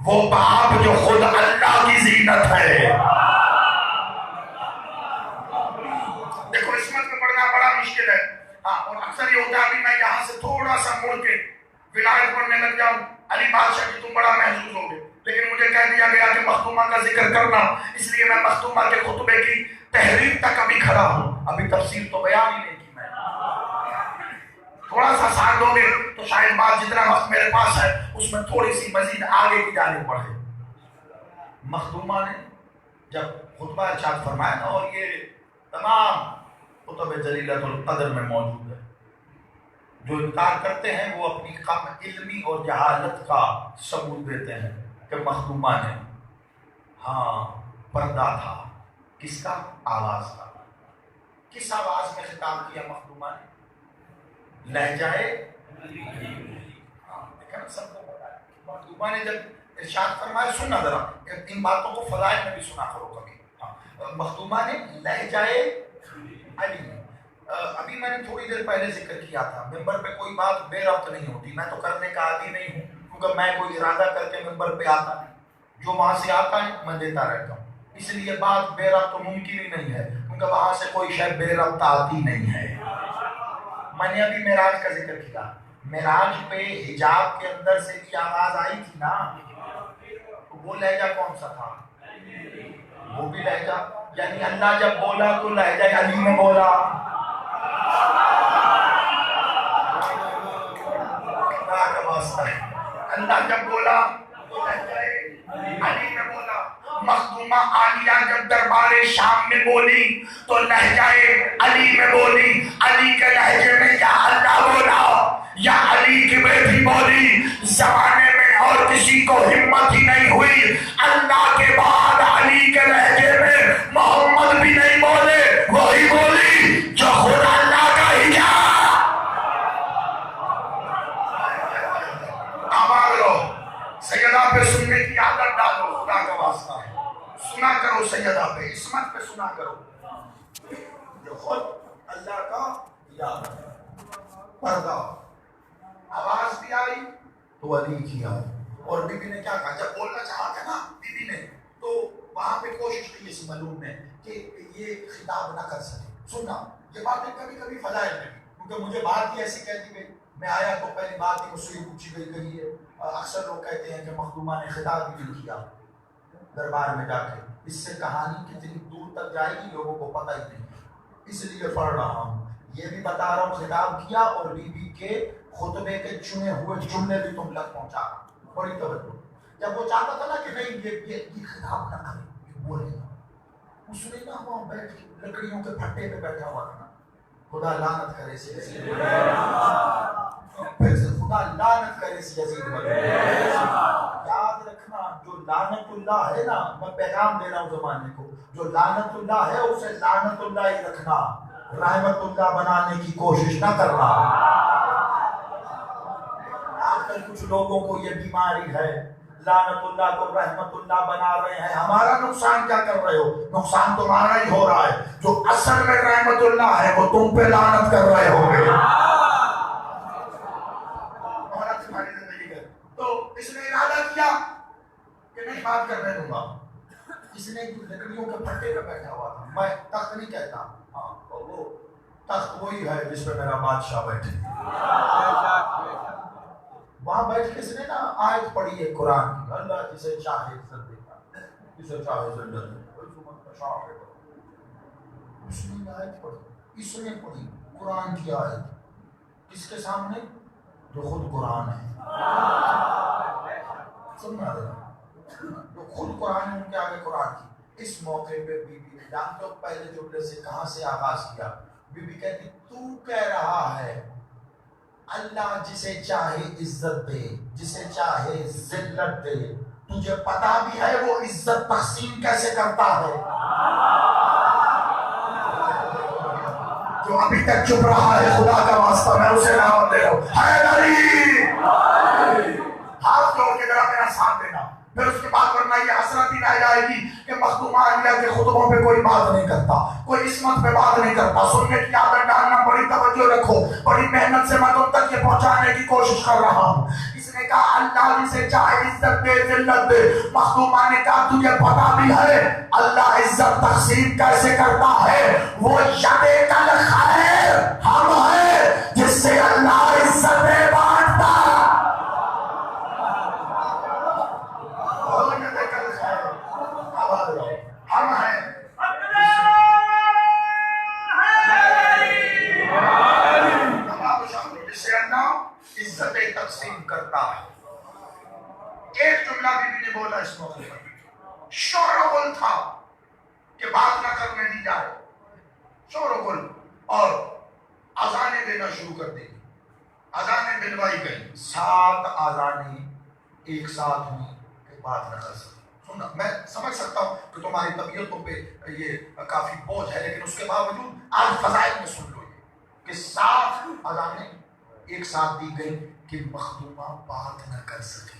وہ باپ جو خود اللہ کی زینت ہے۔ دیکھو عصمت میں پڑھنا بڑا مشکل ہے، ہاں، اور اکثر یہ ہوتا ہے ابھی میں یہاں سے تھوڑا سا مڑ کے ولایت پڑھنے لگ جاؤں، علی بادشاہ کی تم بڑا محسوس ہوگے، لیکن مجھے کہہ دیا گیا کہ مخدومہ کا ذکر کرنا، اس لیے میں مخدومہ کے خطبے کی تحریر تک ابھی کھڑا ہوں، ابھی تفسیر تو بیان ہی نہیں کی میں۔ تھوڑا سا ساتھ دو گے تو شاید بات جتنا وقت میرے پاس ہے اس میں تھوڑی سی مزید آگے کی جانب بڑھے۔ مخدومہ نے جب خطبہ ارشاد فرمایا نا، اور یہ تمام کتب جلیلۃ القدر میں موجود ہے، جو انکار کرتے ہیں وہ اپنی کم علمی اور جہالت کا ثبوت دیتے ہیں کہ مخدومہ نے ہاں پردہ تھا۔ کس کا؟ آواز کا۔ کس آواز میں خطاب کیا مخدومہ نے؟ لہجائے دیکھا نا، سب کو پتا ہے۔ مخدومہ نے جب ارشاد فرمایا، سننا ذرا ان باتوں کو فضائل میں بھی سنا کرو کبھی۔ مخدومہ نے لہجائے علی، ابھی میں نے تھوڑی دیر پہلے ذکر کیا تھا، ممبر پہ کوئی بات بے ربط نہیں ہوتی، میں تو کرنے کا عادی نہیں ہوں، کیونکہ میں کوئی ارادہ کر کے ممبر پہ آتا نہیں، جو وہاں سے آتا ہے میں دیتا رہتا ہوں، اس لیے بات بے ربط تو ممکن ہی نہیں ہے، کیونکہ وہاں سے کوئی شے بے ربط آتی نہیں ہے۔ میں نے ابھی معراج کا ذکر کیا، معراج پہ حجاب کے اندر سے بھی آواز آئی تھی نا، وہ لہجہ کون سا تھا؟ وہ بھی لہجہ، یعنی اللہ جب بولا تو لہجہ علی میں بولا، اللہ جب بولا تو لہجہ علی میں بولا، مخدومہ عالیہ جب دربار شام میں بولی تو لہجہ علی میں بولی، علی کے لہجے میں یا اللہ بولا یا علی کی بیٹی بولی، زمانے میں اور کسی کو ہمت ہی نہیں ہوئی اللہ کے بعد علی کے لہجے میں محمد بھی نہیں بولے، وہی بولی جو خود اللہ کا ہی کیا۔ آواز لو، سیدہ پہ سننے کی عادت ڈالو، خدا کا واسطہ ہے، سنا کرو سیدہ پہ، عصمت پہ سنا کرو، جو خود اللہ کا یاد پردہ، آواز بھی آئی تو علی کی آئی۔ اور بی بی نے کیا کہا جب بولنا چاہا تھا نا بی بی نے، تو وہاں پہ کوشش کی اس ملعون نے کہ یہ خطاب نہ کر سکے۔ سننا یہ باتیں کبھی کبھی فضائل میں، کیونکہ مجھے بات ہی ایسی کہہ دی گئی، میں آیا تو پہلی بات ہی مجھ سے پوچھی گئی کہ یہ اکثر لوگ کہتے ہیں کہ مخدومہ نے خطاب بھی نہیں کیا دربار میں جا کے، اس سے کہانی کتنی دور تک جائے گی لوگوں کو پتہ ہی نہیں، اس لیے پڑھ رہا ہوں، یہ بھی بتا رہا ہوں خطاب کیا اور بی بی کے خطبے کے چنے ہوئے جملے بھی تم تک پہنچا رہا ہوں، بڑی توجہ۔ جب وہ چاہتا تھا نا کہ نہیں یہ خطاب نہ کرے، یہ بولے گا، اس نے نا وہاں بیٹھ کے لکڑیوں کے پھٹے پہ بیٹھا ہوا تھا، خدا لعنت کرے سے یزید، پھر سے خدا لعنت کرے سے یزید بن۔ یاد رکھنا جو لعنت اللہ ہے نا، میں پیغام دے رہا ہوں زمانے کو، جو لعنت اللہ ہے اسے لعنت اللہ ہی رکھنا، رحمت اللہ بنانے کی کوشش نہ کرنا۔ آج کل کچھ لوگوں کو یہ بیماری ہے، لعنت اللہ کو رحمت اللہ بنا رہے ہیں، ہمارا نقصان کیا کر رہے ہو؟ نقصان تمہارا ہی ہو رہا ہے، جو اصل میں رحمت اللہ ہے وہ تم پہ لعنت کر رہے ہو گے۔ تو اس نے ارادہ کیا کہ نہیں بات کرنے دوں گا، اس نے لکڑیوں کے پھٹے پہ بیٹھا ہوا تھا، میں تخت نہیں کہتا، ہاں وہ تخت وہی ہے جس پہ میرا بادشاہ بیٹھے، وہاں بیٹھ کے اس نے نا آیت پڑھی ہے قرآن کی، اللہ جسے چاہے عزت دیتا جسے چاہے ذلت دیتا، اس نے آیت پڑھی، اس نے پڑھی قرآن کی آیت، کس کے سامنے؟ جو خود قرآن ہے، سننا رہا جو خود قرآن ہے ان کے آگے قرآن کی۔ اس موقع پہ بی بی نے جانتے ہو پہلے جملے سے کہاں سے آغاز کیا؟ بی بی کہتی تو کہہ رہا ہے اللہ جسے چاہے عزت دے جسے چاہے ذلت دے، تجھے پتا بھی ہے وہ عزت تقسیم کیسے کرتا ہے؟ جو ابھی تک چپ رہا ہے خدا کا واسطہ میں اسے دعوت دے رہا ہوں، حیدری ہاتھ جوڑ کے ذرا میرا ساتھ دینا، پھر اس کے بعد ورنہ یہ حسرت ہی رہ جائے گی کہ مخدومہ عالیہ کے خطبوں پہ کوئی بات نہیں کرتا، کوئی عصمت پہ بات نہیں کرتا، سننے کی عادت ڈالنا، بڑی توجہ رکھو، بڑی محنت سے میں تم تک یہ پہنچانے کی کوشش کر رہا ہوں۔ اس نے کہا اللہ جسے چاہے عزت دے ذلت دے، مخدومہ نے کہا تجھے پتا بھی ہے اللہ عزت تقسیم کیسے کرتا ہے؟ وہ ید کل خیر ہم ہے جس سے اللہ عزت بانٹتا، ہم ہیں جسے اللہ عزت تقسیم کرتا ہے۔ ایک جملہ بی بی نے بولا اس موقع پر، شور و غل تھا کہ بات نہ کرنے دی جائے، شور و غل، اور اذانیں دینا شروع کر دی، اذانیں دلوائی گئی، 7 اذانیں ایک ساتھ ہوئی کہ بات نہ کر سکتے۔ میں سمجھ سکتا ہوں کہ تمہاری طبیعتوں پہ یہ کافی بوجھ ہے، لیکن اس کے باوجود آج فضائل میں سن لو کہ 7 اذانیں ایک ساتھ دی گئی کہ مخدومہ بات نہ کر سکی۔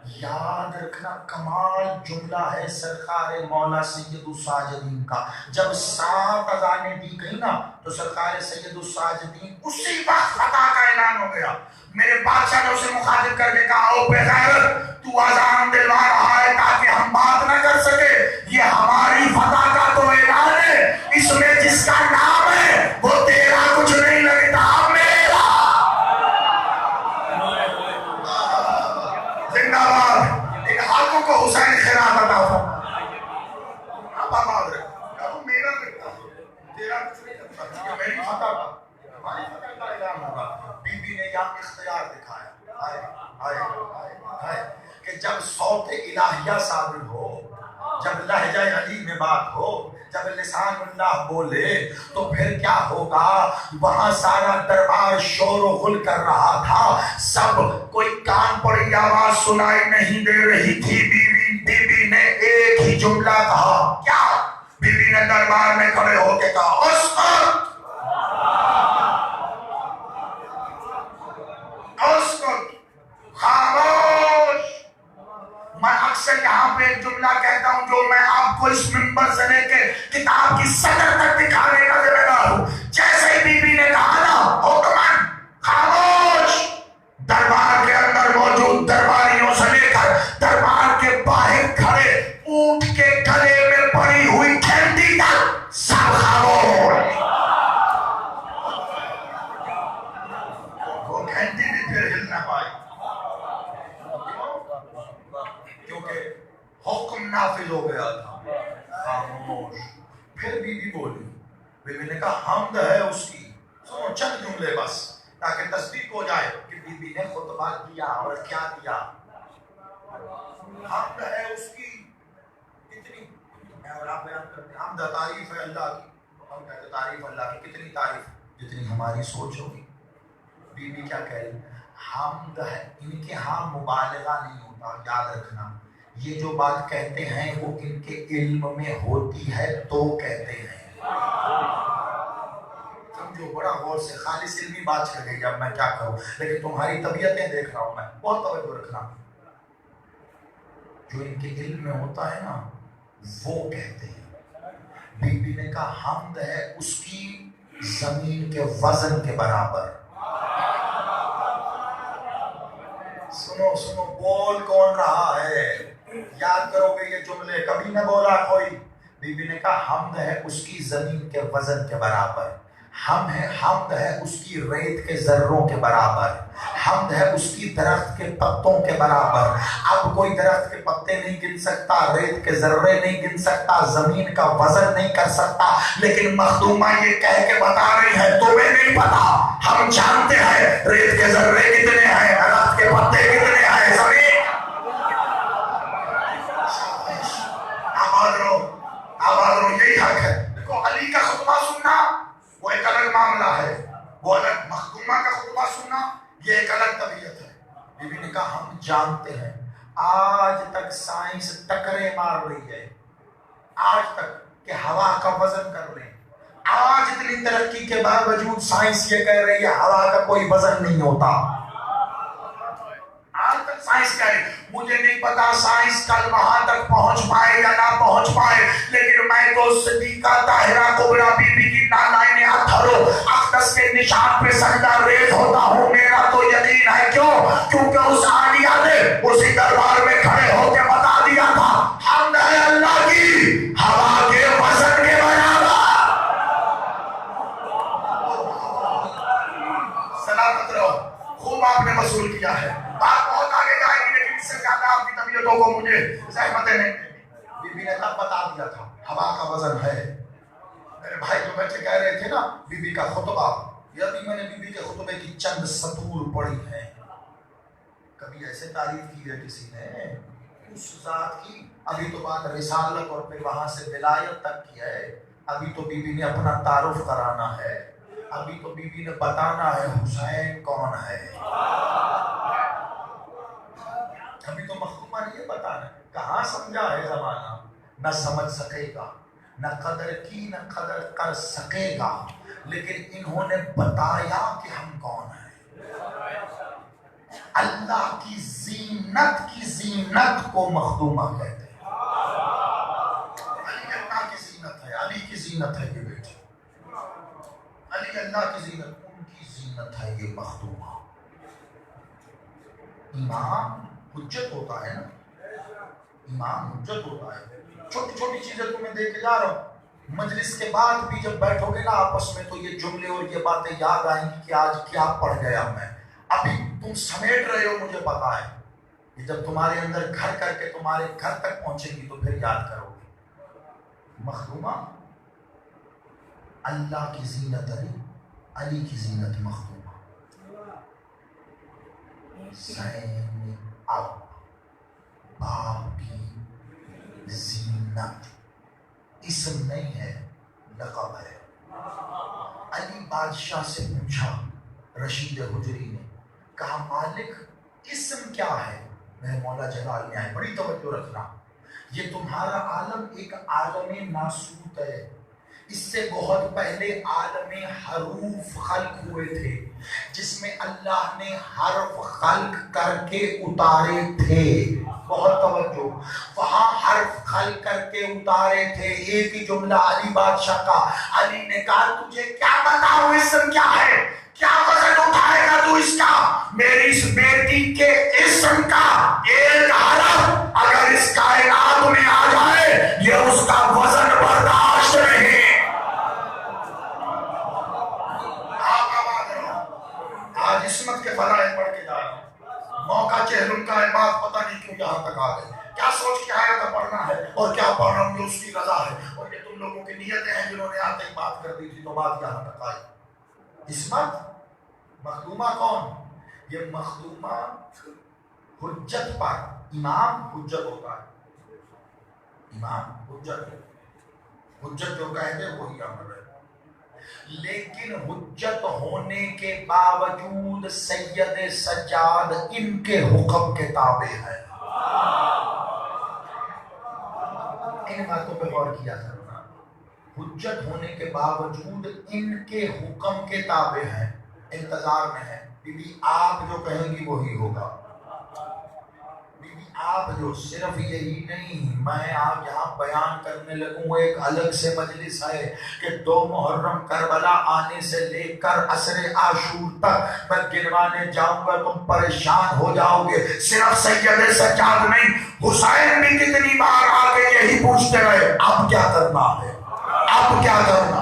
یاد رکھنا کمال جملہ ہے سرکار مولا سید الساجدین کا. جب 7 اذانیں دی گئی نا تو سرکار سید الساجدین اسی وقت فتح کا اعلان ہو گیا. میرے بادشاہ نے اسے مخاطب کر کے کہا او بغیرت تو اذان دلوا رہا ہے تاکہ ہم بات نہ کر سکے, یہ ہماری فتح کا تو اعلان ہے, اس میں جس کا نام ہے وہ تیرا کچھ نہیں لگتا میرا. زندہ باد. ان ہاتھوں کو حسین خیرات عطا فرما. اب آباد رکھ اب میرا لگتا تیرا کچھ نہیں لگتا, یہ میری فتح کا ہماری فتح کا اعلان ہوگا. بی بی نے یہاں اختیار دکھایا آئے آئے آئے آئے کہ جب صوت الہیہ صادر ہو, جب لہجہ علی میں بات ہو, جب لسان اللہ بولے تو پھر کیا ہوگا. وہاں سارا دربار شور و غل کر رہا تھا, سب کوئی کان پر یہ آواز سنائی نہیں دے رہی تھی. بی بی نے ایک ہی جملہ کہا. کیا؟ بی بی نے دربار میں کھڑے ہو کے کہا اسکت اسکت خاموش. میں اکثر یہاں پہ ایک جملہ کہتا ہوں جو میں آپ کو اس منبر سے لے کے کتاب کی صدر تک دکھانے کا ذمہ دار ہوں. جیسے ہی بی بی نے کہا نا حکمن خاموش, دربار کے اندر موجود درباریوں سے لے کر دربار کے باہر کھڑے اونٹ کے گلے میں پڑی ہوئی گھنٹی تک سب خاموش. وہ گھنٹی بھی پھر ہل نہ پائی کیونکہ حکم نافذ ہو گیا تھا. خاموش. پھر بی بی بولی. بی بی نے کہا حمد ہے اس کی. سنو چند جملے بس تاکہ تصدیق ہو جائے کہ بی بی نے خطبہ دیا اور کیا دیا. حمد ہے اس کی کتنی, میں اور آپ بیان کرتے ہیں حمد تعریف ہے اللہ کی. ہم کہتے ہیں تعریف اللہ کی, کتنی تعریف جتنی ہماری سوچ ہوگی. بی بی کیا کہہ رہی, حمد ہے. ان کے ہاں مبالغہ نہیں ہوتا, یاد رکھنا. یہ جو بات کہتے ہیں وہ ان کے علم میں ہوتی ہے تو کہتے ہیں. سمجھو بڑا غور سے, خالص علمی بات چل گئی. اب میں کیا کروں, لیکن تمہاری طبیعتیں دیکھ رہا ہوں میں, بہت توجہ رکھنا. جو ان کے علم میں ہوتا ہے نا وہ کہتے ہیں. بی بی نے کہا حمد ہے اس کی زمین کے وزن کے برابر. سنو سنو, بول کون رہا ہے, یاد کرو گے یہ جملے, کبھی نہ بولا کوئی. بی بی نے کہا حمد ہے اس کی زمین کے وزن کے برابر. حمد ہے اس کی ریت کے ذروں کے برابر. حمد ہے اس کی درخت کے پتوں کے برابر. اب کوئی درخت کے پتے نہیں گن سکتا, ریت کے ذرے نہیں گن سکتا, زمین کا وزن نہیں کر سکتا, لیکن مخدومہ یہ کہہ کے بتا رہی ہے تمہیں نہیں پتا, ہم جانتے ہیں ریت کے ذرے کتنے ہیں, درخت کے پتے کتنے ہیں, زمین. آباد رہو آباد رہو, یہی حق ہے. دیکھو علی کا خطبہ سننا وہ ایک الگ معاملہ ہے, وہ الگ. مخدومہ کا خطبہ سننا یہ ایک الگ طبیعت ہے. بی بی نے کہا ہم جانتے ہیں, آج تک سائنس ٹکرے مار رہی ہے, آج تک کہ ہوا کا وزن کر لیں. آج اتنی ترقی کے باوجود سائنس یہ کہہ رہی ہے ہوا کا کوئی وزن نہیں ہوتا. آج تک سائنس کہہ رہی, مجھے نہیں پتا سائنس کل وہاں تک پہنچ پائے یا نہ پہنچ پائے, لیکن میں تو صدیقہ طاہرہ کبریٰ بی بی کی نالائن اطہر اقدس کے نشان پہ سجدہ ریز ہوتا ہوں. میرا تو یقین ہے, کیوں؟ کیونکہ اس عالیہ نے اسی دربار میں کھڑے ہو کے بتا دیا تھا حمد ہے اللہ کی ہوا کے وزن کے برابر. سلامت رہو, خوب آپ نے وصول کیا ہے. بات بہت آگے جائے گی لیکن اس سے زیادہ آپ کی طبیعتوں کو مجھے زحمتیں نہیں دیں. بی بی نے تب بتا دیا تھا ہوا کا وزن ہے. میرے بھائی جو بچے کہہ رہے تھے نا بی بی کا خطبہ, یہ ابھی میں نے بی بی کے خطبے کی چند سطور پڑھی ہیں. کبھی ایسے تعریف کی ہے کسی نے اس ذات کی؟ ابھی تو بات رسالت اور پھر وہاں سے ولایت تک کی ہے. ابھی تو بی بی نے اپنا تعارف کرانا ہے, ابھی تو بی بی نے بتانا ہے حسین کون ہے. ابھی تو مخدومہ نے یہ بتانا, کہاں سمجھا ہے زمانہ, نہ سمجھ سکے گا, نہ قدر کی نہ قدر کر سکے گا, لیکن انہوں نے بتایا کہ ہم کون ہیں. اللہ کی زینت کو مخدومہ کہتے ہیں. علی اللہ کی زینت ہے, علی کی زینت ہے یہ بیٹی, علی اللہ کی زینت, ان کی زینت ہے یہ مخدومہ. امام حجت ہوتا ہے نا, امام حجت ہوتا ہے. چھوٹی چھوٹی چیزیں تمہیں دے کے جا رہا ہوں, مجلس کے بعد بھی جب بیٹھو گے نا آپس میں تو یہ جملے اور یہ باتیں یاد آئیں گی کہ آج کیا پڑھ گیا میں. ابھی تم سمیٹ رہے ہو مجھے پتا ہے, یہ جب تمہارے اندر گھر کر کے تمہارے گھر تک پہنچے گی تو پھر یاد کرو گے. مخدومہ اللہ کی زینت علی, علی کی زینت مخدومہ. زین اب باپ کی زینت اسم نہیں ہے, لقب ہے. علی بادشاہ سے پوچھا رشید حجری نے, کہا مالک اسم کیا ہے؟ میرے مولا جلال نے آئے, بڑی توجہ رکھنا, یہ تمہارا عالم ایک عالم ناسوت ہے. اس سے بہت پہلے عالم حروف خلق ہوئے تھے جس میں اللہ نے حرف خلق کر کے اتارے تھے. بہت توجہ, وہاں حرف خلق کر کے اتارے تھے. ایک ہی جملہ علی بادشاہ کا. علی نے کہا تجھے کیا بتاؤ اسم کیا ہے, کیا وزن اٹھائے گا تو اس کا؟ میری اس بیٹی کے اسم کا ایک حرف اگر اس کائنات میں آ جائے یہ اس کا وزن برداشت نہیں. آج عصمت کے فرائض پڑھ کے جا رہا ہوں, موقع چہلم کا ہے, بات پتہ نہیں کیوں یہاں تک آ گئی. کیا سوچ کے آیا تھا پڑھنا ہے اور کیا پڑھ رہا ہوں یہ اس کی رضا ہے, اور یہ تم لوگوں کی نیتیں ہیں جنہوں نے آتے ہی بات کر دی تھی تو بات یہاں تک آئی. عصمت مخدومہ کون؟ یہ مخدومہ حجت پر. امام حجت ہوتا ہے, امام حجت جو کہتے ہیں وہی عمل ہے. لیکن حجت ہونے کے باوجود سید سجاد ان کے حکم کے تابع ہے. ان باتوں پہ غور کیا کرنا. حجت ہونے کے باوجود ان کے حکم کے تابع ہیں, انتظار میں ہے. بی بی آپ جو کہیں گی وہی ہوگا. بی بی آپ جو, صرف یہی نہیں, میں آپ یہاں بیان کرنے لگوں ایک الگ سے مجلس ہے کہ 2 محرم کربلا آنے سے لے کر عصر عاشور تک میں گنوانے جاؤں گا, تم پریشان ہو جاؤ گے. صرف سید سجاد نہیں, حسین بھی کتنی بار آگے یہی پوچھتے رہے اب کیا کرنا ہے, اب کیا کرنا,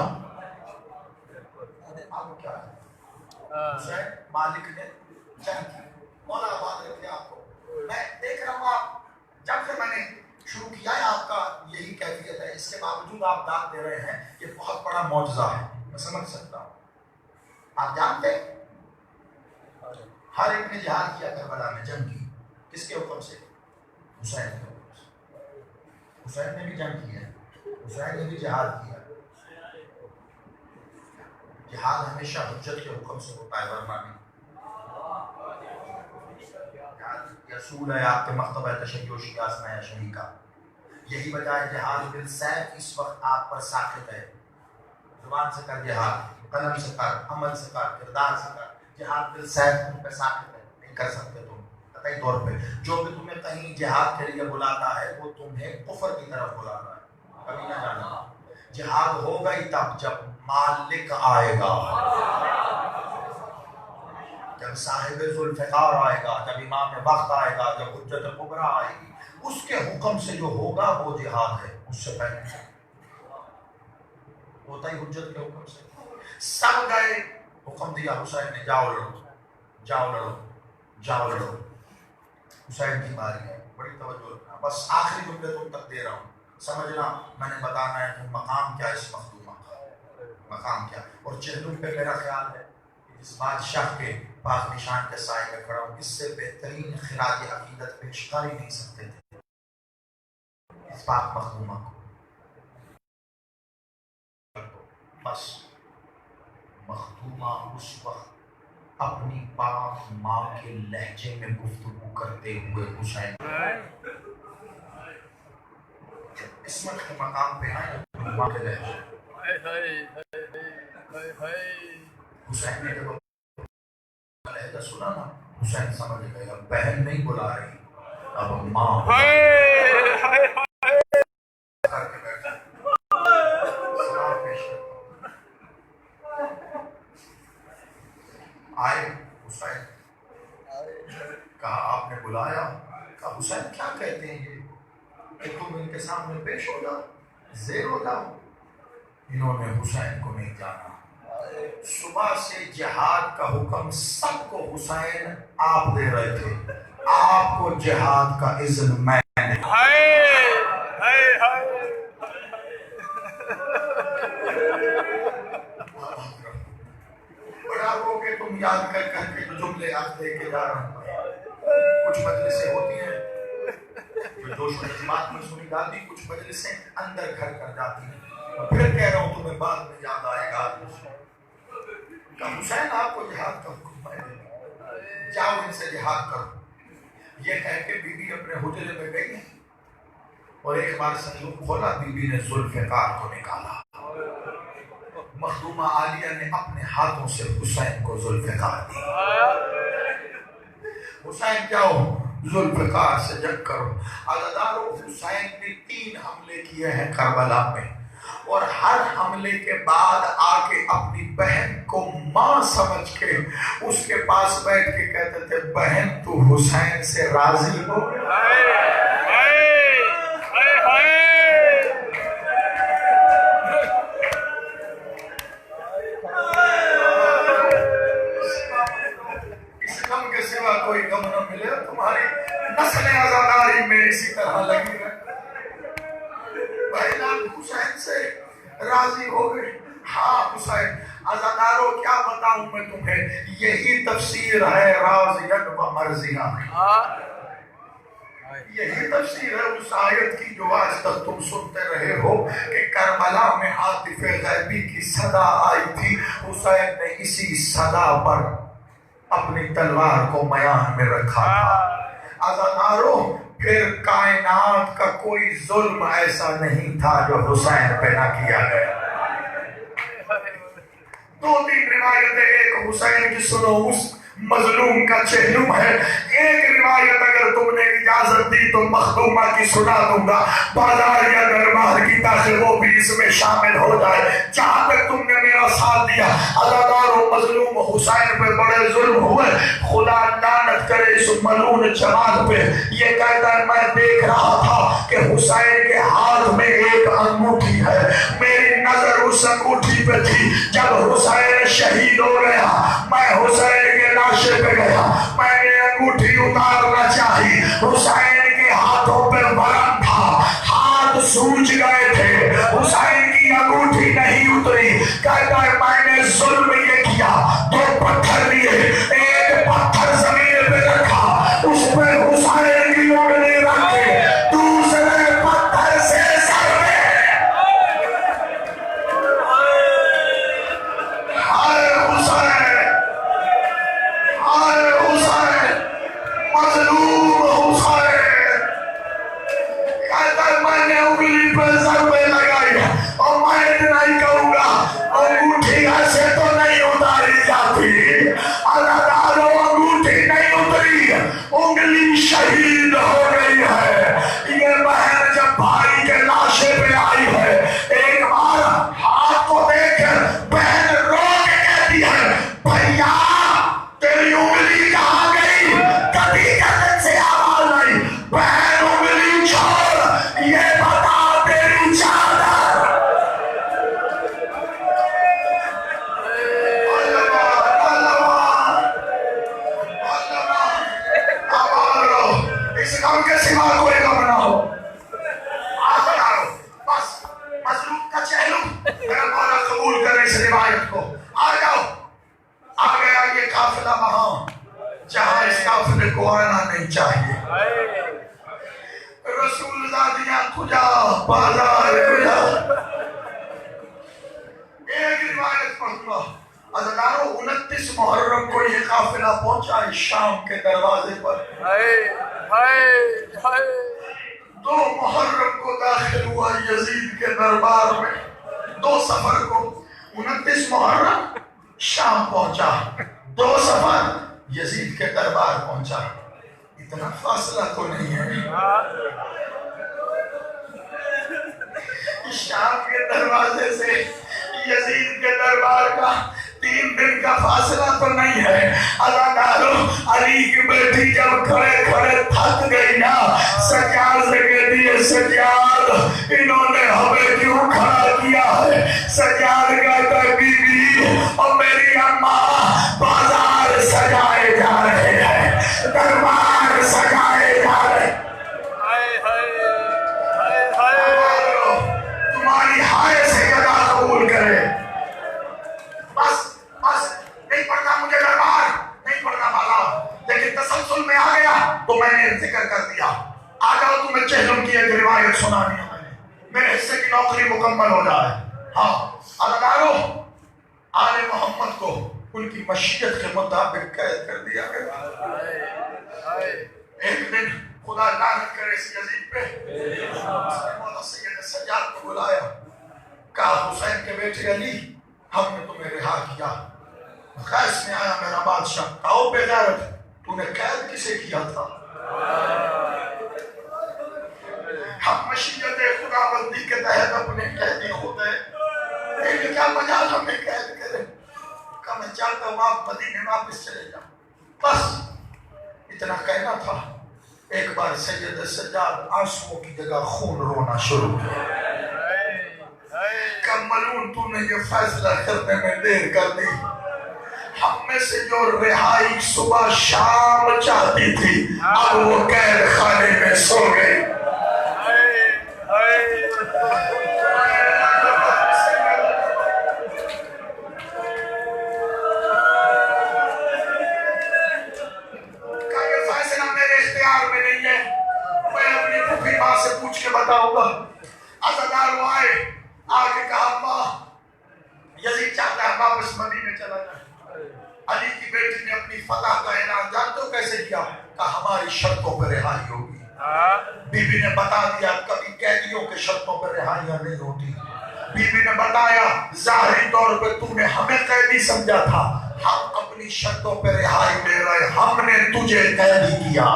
اب کیا کرنا. حسین مالک نے جنگ کی, مولا آباد رکھے آپ کو. میں دیکھ رہا ہوں آپ جب سے میں نے شروع کیا ہے آپ کا یہی کیفیت ہے, اس کے باوجود آپ داد دے رہے ہیں, یہ بہت بڑا معجزہ ہے, میں سمجھ سکتا ہوں. آپ جانتے ہر ایک نے جہاد کیا کربلا میں, جنگ کی, کس کے حکم سے؟ حسین کے حکم سے. حسین نے بھی جنگ کی ہے, حسین نے بھی جہاد کیا. جہاد ہمیشہ حجت کے حکم سے ہوتا ہے, ورنہ نہیں. رسول ہے آپ کے مکتبہ تشیع شیعہ اسماء شہی کا. یہی وجہ ہے جہاد بالسیف اس وقت آپ پر ساخت ہے. زبان سے کر جہاد, قلم سے کر, عمل سے کر, کردار سے کر. جہاد بالسیف تم پہ ساخت ہے, نہیں کر سکتے تم قطعی طور پہ. جو بھی تمہیں کہیں جہاد کے لیے بلاتا ہے وہ تمہیں کفر کی طرف بلا رہا ہے. کبھی نہ جانا, جہاد ہوگا ہی تب جب مالک آئے گا, جب صاحب ذوالفقار آئے گا, جب امام وقت آئے گا, جب حجت کبریٰ آئے گی. اس کے حکم سے جو ہوگا وہ جہاد ہے, اس سے پہلے ہوتا ہی حجت کے حکم سے. سب گئے, حکم دیا حسین نے جاؤ لڑو, جاؤ لڑو, جاؤ لڑو. حسین کی باری ہے, بڑی توجہ رکھنا. بس آخری جملے تم تک دے رہا ہوں, سمجھنا میں نے بتانا ہے کہ مقام کیا اس مخدومہ کا, مقام کیا. اور چہلم پہ میرا خیال ہے اس بادشاہ کے پاک نشان کے سائے میں کھڑا ہوں, اس سے بہترین خراج عقیدت پیش کر ہی نہیں سکتے تھے اس پاک مخدومہ کو. بس مخدومہ اس وقت اپنی پاک ماں کے لہجے میں گفتگو کرتے ہوئے حسین عصمت کے مقام پہ آئے, ماں کے لہجے حسین نے جب لہجہ سنا نا, حسین سمجھ گئے اب بہن نہیں بلا رہی، اب ماں کر کے بیٹھا سلام پیش کرتا آئے حسین، کہا آپ نے بلایا؟ کہا حسین کیا کہتے ہیں یہ کہ تم ان کے سامنے پیش ہو جاؤ، زیر ہو جاؤ؟ انہوں نے حسین کو نہیں جانا، صبح سے جہاد کا حکم سب کو حسین آپ دے رہے تھے، آپ کو جہاد کا اذن میں نے بڑا ہو کہ تم یاد کر کر کے جو جملے آج دے کے جا رہا ہوں۔ کچھ مجلسیں ہوتی ہیں جو جوش و جذبات میں سنی جاتی، کچھ مجلسیں اندر گھر کر جاتی ہیں، پھر کہہ رہا ہوں تمہیں بعد میں یاد آئے گا۔ کہ حسین آپ کو جہاد کا حکم ہے، جاؤ ان سے جہاد کرو۔ یہ کہہ کے بی بی اپنے حجرے میں گئی اور ایک بار صندوق کھولا، بی بی نے ذوالفقار کو نکالا، مخدومہ عالیہ نے اپنے ہاتھوں سے حسین کو ذوالفقار دی۔ حسین جاؤ ذوالفقار سے جنگ کرو۔ عزادارو، حسین نے 3 حملے کیے ہیں کربلا میں، اور ہر حملے کے بعد آ کے اپنی بہن کو ماں سمجھ کے اس کے پاس بیٹھ کے کہتے تھے بہن تو حسین سے راضی ہو؟ اس غم کے سوا کوئی غم نہ ملے، تمہاری نسل عزاداری میں اسی طرح لگی ہے۔ بہن آپ حسین سے راضی ہو گئے؟ ہاں حسین۔ عزادارو کیا بتاؤں میں تمہیں، یہی تفسیر ہے راضیت و مرضیہ، یہی تفسیر ہے اس آیت کی جو آج تک تم سنتے رہے ہو کہ کربلا میں عاطف غیبی کی صدا آئی تھی، حسین نے اسی صدا پر اپنی تلوار کو میان میں رکھا تھا۔ عزادارو پھر کائنات کا کوئی ظلم ایسا نہیں تھا جو حسین پہ نہ کیا گیا۔ 2-3 روایتیں ایک حسین کی سنو، اس مظلوم کا چہلم ہے۔ ایک روایت اگر تم نے اجازت دی تو مخدومہ کی سنا دوں گا، بازار یا دربار کی، تاکہ وہ بھی اس میں شامل ہو جائے۔ جہاں تک تم نے میرا ساتھ دیا، عزادار و مظلوم حسین پہ بڑے ظلم ہوئے، خدا لعنت کرے اس ملعون جمال پہ۔ یہ کہتا ہے میں دیکھ رہا تھا کہ حسین کے ہاتھ میں ایک انگوٹھی ہے، میری نظر اس انگوٹھی پہ تھی۔ جب حسین شہید ہو گیا، میں حسین کے لاشے پہ گیا، میں نے انگوٹھی اتارنا چاہی، حسین کے ہاتھوں پہ ورم تھا، ہاتھ سوج گئے تھے، حسین کی انگوٹھی نہیں اتری۔ کہتا ہے میں نے ظلم یہ کیا، 2 پتھر لیے، ایک پتھر زمین پہ رکھا، اس پہ حسین کی انگلی رکھ کے دوسرے پتھر سے سر میں مظلوم حسین کہتا ہے میں نے انگلی پہ ضربے لگائی، اور میں اتنا ہی کہوں گا انگوٹھی ایسے تو نہیں اتاری جاتی۔ عزادارو انگوٹھی نہیں اتری، انگلی شہید ہو گئی ہے۔ یہ بہن جب بھائی کے لاشے پہ آئی ہے، ایک بار ہاتھ کو دیکھ کر بہن رو کے کہتی ہے بھیا تیری انگلی کہاں گئی؟ کبھی گردن سے آواز آئی، بہن انگلی چھوڑ، یہ بتا تیری چادر۔ اس غم کے سوا کوئی غم نہ ہو۔ بس مظلوم کا چہلم میرا مولا قبول کرے اس روایت کو۔ آ جاؤ، آ گیا یہ قافلہ وہاں جہاں اس قافلے کو آنا نہیں چاہیے۔ رسول زادیاں کجا، بازار کجا۔ ایک روایت پڑھتا، عزادارو 29 محرم کو یہ قافلہ پہنچا شام کے دروازے پر، 2 محرم کو داخل ہوا یزید کے دربار میں، 2 صفر کو 29 محرم شام پہنچا، 2 صفر یزید کے دربار پہنچا. اتنا فاصلہ تو نہیں ہے. شام کے دروازے سے یزید کے دربار کا 3 دن کا فاصلہ تو نہیں ہے. اداکاروں علی کی بیٹی جب کھڑے کھڑے تھک گئی نا, سجاد سے کہتی ہے سجاد انہوں نے ہمیں کیوں کھڑا کیا ہے؟ سجاد کہتا ہے بی بی اور میری اماں بازار سجائے جا رہے ہیں, دربار سجائے جا رہے ہیں. تمہاری ہائے سے جگہ قبول کرے. بس نہیں پڑھنا مجھے دربار, نہیں پڑھنا والا, لیکن تسلسل میں آ گیا تو میں نے ذکر کر دیا. آ جاؤ تمہیں چہلم کی ایک روایت سنانی ہے. میرے حصے کی نوکری مکمل ہو جائے. ہاں اداکاروں, آل محمد کو ان کی مشیت کے مطابق قید کر دیا گیا. ایک دن خدا لعنت کرے اس یزید پہ, مولا سید سجاد کو بلایا, کہا حسین کے بیٹے علی ہم نے تمہیں رہا کیا. خیس میں آیا میرا بادشاہ, کہو بے غیرت تو نے قید کسے کیا تھا؟ ہم مشیت خدا بندی کے تحت اپنے قیدی ہوتے ہیں, کیا مجال ہمیں قید کرے؟ کہ میں چاہتا ہوں آپ مدینے واپس چلے جاؤ. بس اتنا کہنا تھا. ایک بار سید سجاد آنسوؤں کی جگہ خون رونا شروع کیا. کہ ملعون تو نے یہ فیصلہ کرنے میں دیر کر دی. ہم میں سے جو رہائی صبح شام چاہتی تھی اب وہ قید خانے میں سو گئی. سے پوچھ کے بتاؤں گا. عزادار وہ آئے, آگے کہا ماں یزید چاہتا ہے واپس مدینے چلا جائے. علی کی بیٹی نے اپنی فتح کا اعلان جانتے ہو کیسے کیا؟ کہا ہماری شرطوں پر رہائی ہوگی. بی بی نے بتا دیا کبھی قیدیوں کے شرطوں پر رہائیاں نہیں ہوتی. بی بی نے بتایا ظاہری طور پہ تو نے ہمیں قیدی سمجھا تھا, ہم اپنی شرطوں پر رہائی دے رہے, ہم نے تجھے قیدی کیا.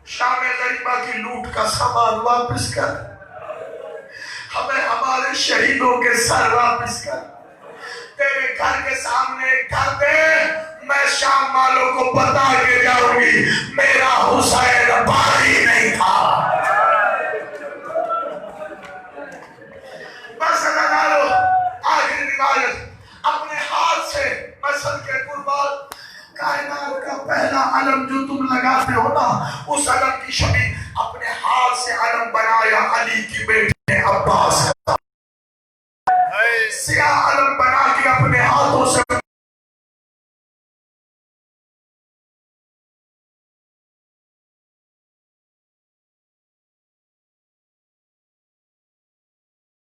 شام غریبہ کی لوٹ کا سامان واپس کر, ہمیں ہمارے شہیدوں کے سر واپس کر, تیرے گھر کے سامنے گھر دے, میں شام والوں کو بتا کے جاؤں گی میرا حسین بھاری نہیں تھا. بس اداکاروں آخری روایت اپنے ہاتھ سے مسل کے قربان کائنات کا پہلا علم جو تم لگاتے ہو نا, اس علم کی شبیہ اپنے ہاتھ سے علم بنایا علی کی بیٹی نے عباس کا. سیاہ علم بنا کے اپنے ہاتھوں سے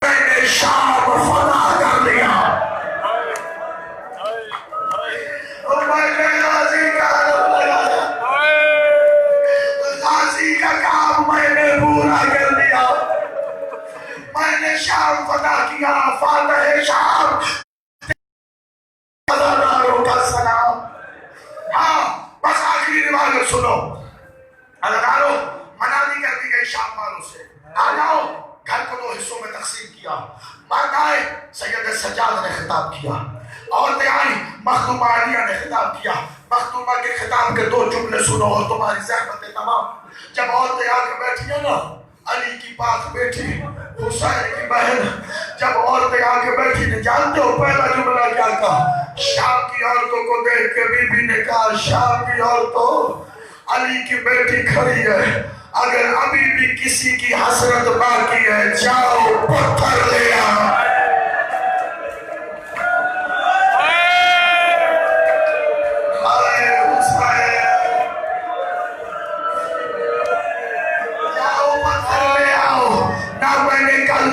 میں نے شام فتح کر دیا. میں نے شام فتح کیا, فاتح شام, اداکاروں کا سلام. ہاں بس آخری روایت سنو. اداکاروں منادی کر دی گئی شام والوں سے, آ جاؤ. گھر کو 2 حصوں میں تقسیم کیا. مرد آئے, سید سجاد نے خطاب کیا. عورتیں آئیں, مخدومہ عالیہ نے خطاب کیا. مخدومہ کے خطاب کے 2 جملے سنو اور تمہاری زحمتیں تمام. جب عورتیں آ کے بیٹھی ہیں نا, علی کی پاک بیٹی حسین کی بہن, جب عورتیں آ کے بیٹھی نے, جانتے ہو پہلا جملہ کیا کہا؟ شام کی عورتوں کو دیکھ کے بی بی نے کہا شام کی عورتوں, علی کی بیٹی کھڑی ہے, اگر ابھی بھی کسی کی حسرت باقی ہے جاؤ پتھر لے آؤ.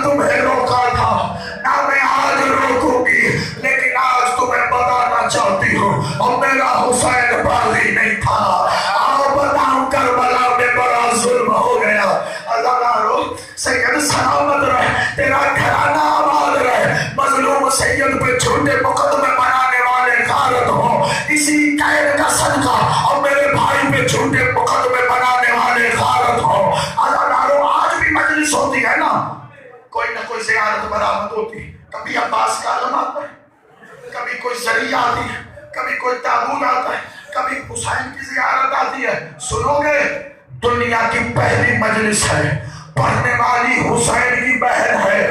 تمہیں روکا تھا نہ میں آج روکوں گی, لیکن آج تمہیں بتانا چاہتی ہوں اور میرا حسین بازی نہیں تھا. آؤ بتاؤں کربلا میں بڑا ظلم ہو گیا. اداکاروں سید سلامت رہے, تیرا گھرانہ آباد رہے. مظلوم سید پہ جھوٹے مقدمے بنا غارت ہو، اسی قید کا صدقہ اور میرے بھائی پہ جھوٹے مقدمے بنانے والے غارت ہو۔ عزیزانو آج بھی مجلس ہوتی ہے نا، کوئی نہ کوئی زیارت برآمد ہوتی، کبھی عباس کا علم آتا ہے، کبھی کوئی ذریعہ آتی ہے، کبھی کوئی تابوت آتا ہے، کبھی حسین کی زیارت آتی ہے۔ سنو گے دنیا کی پہلی مجلس ہے، پڑھنے والی حسین کی بہن ہے،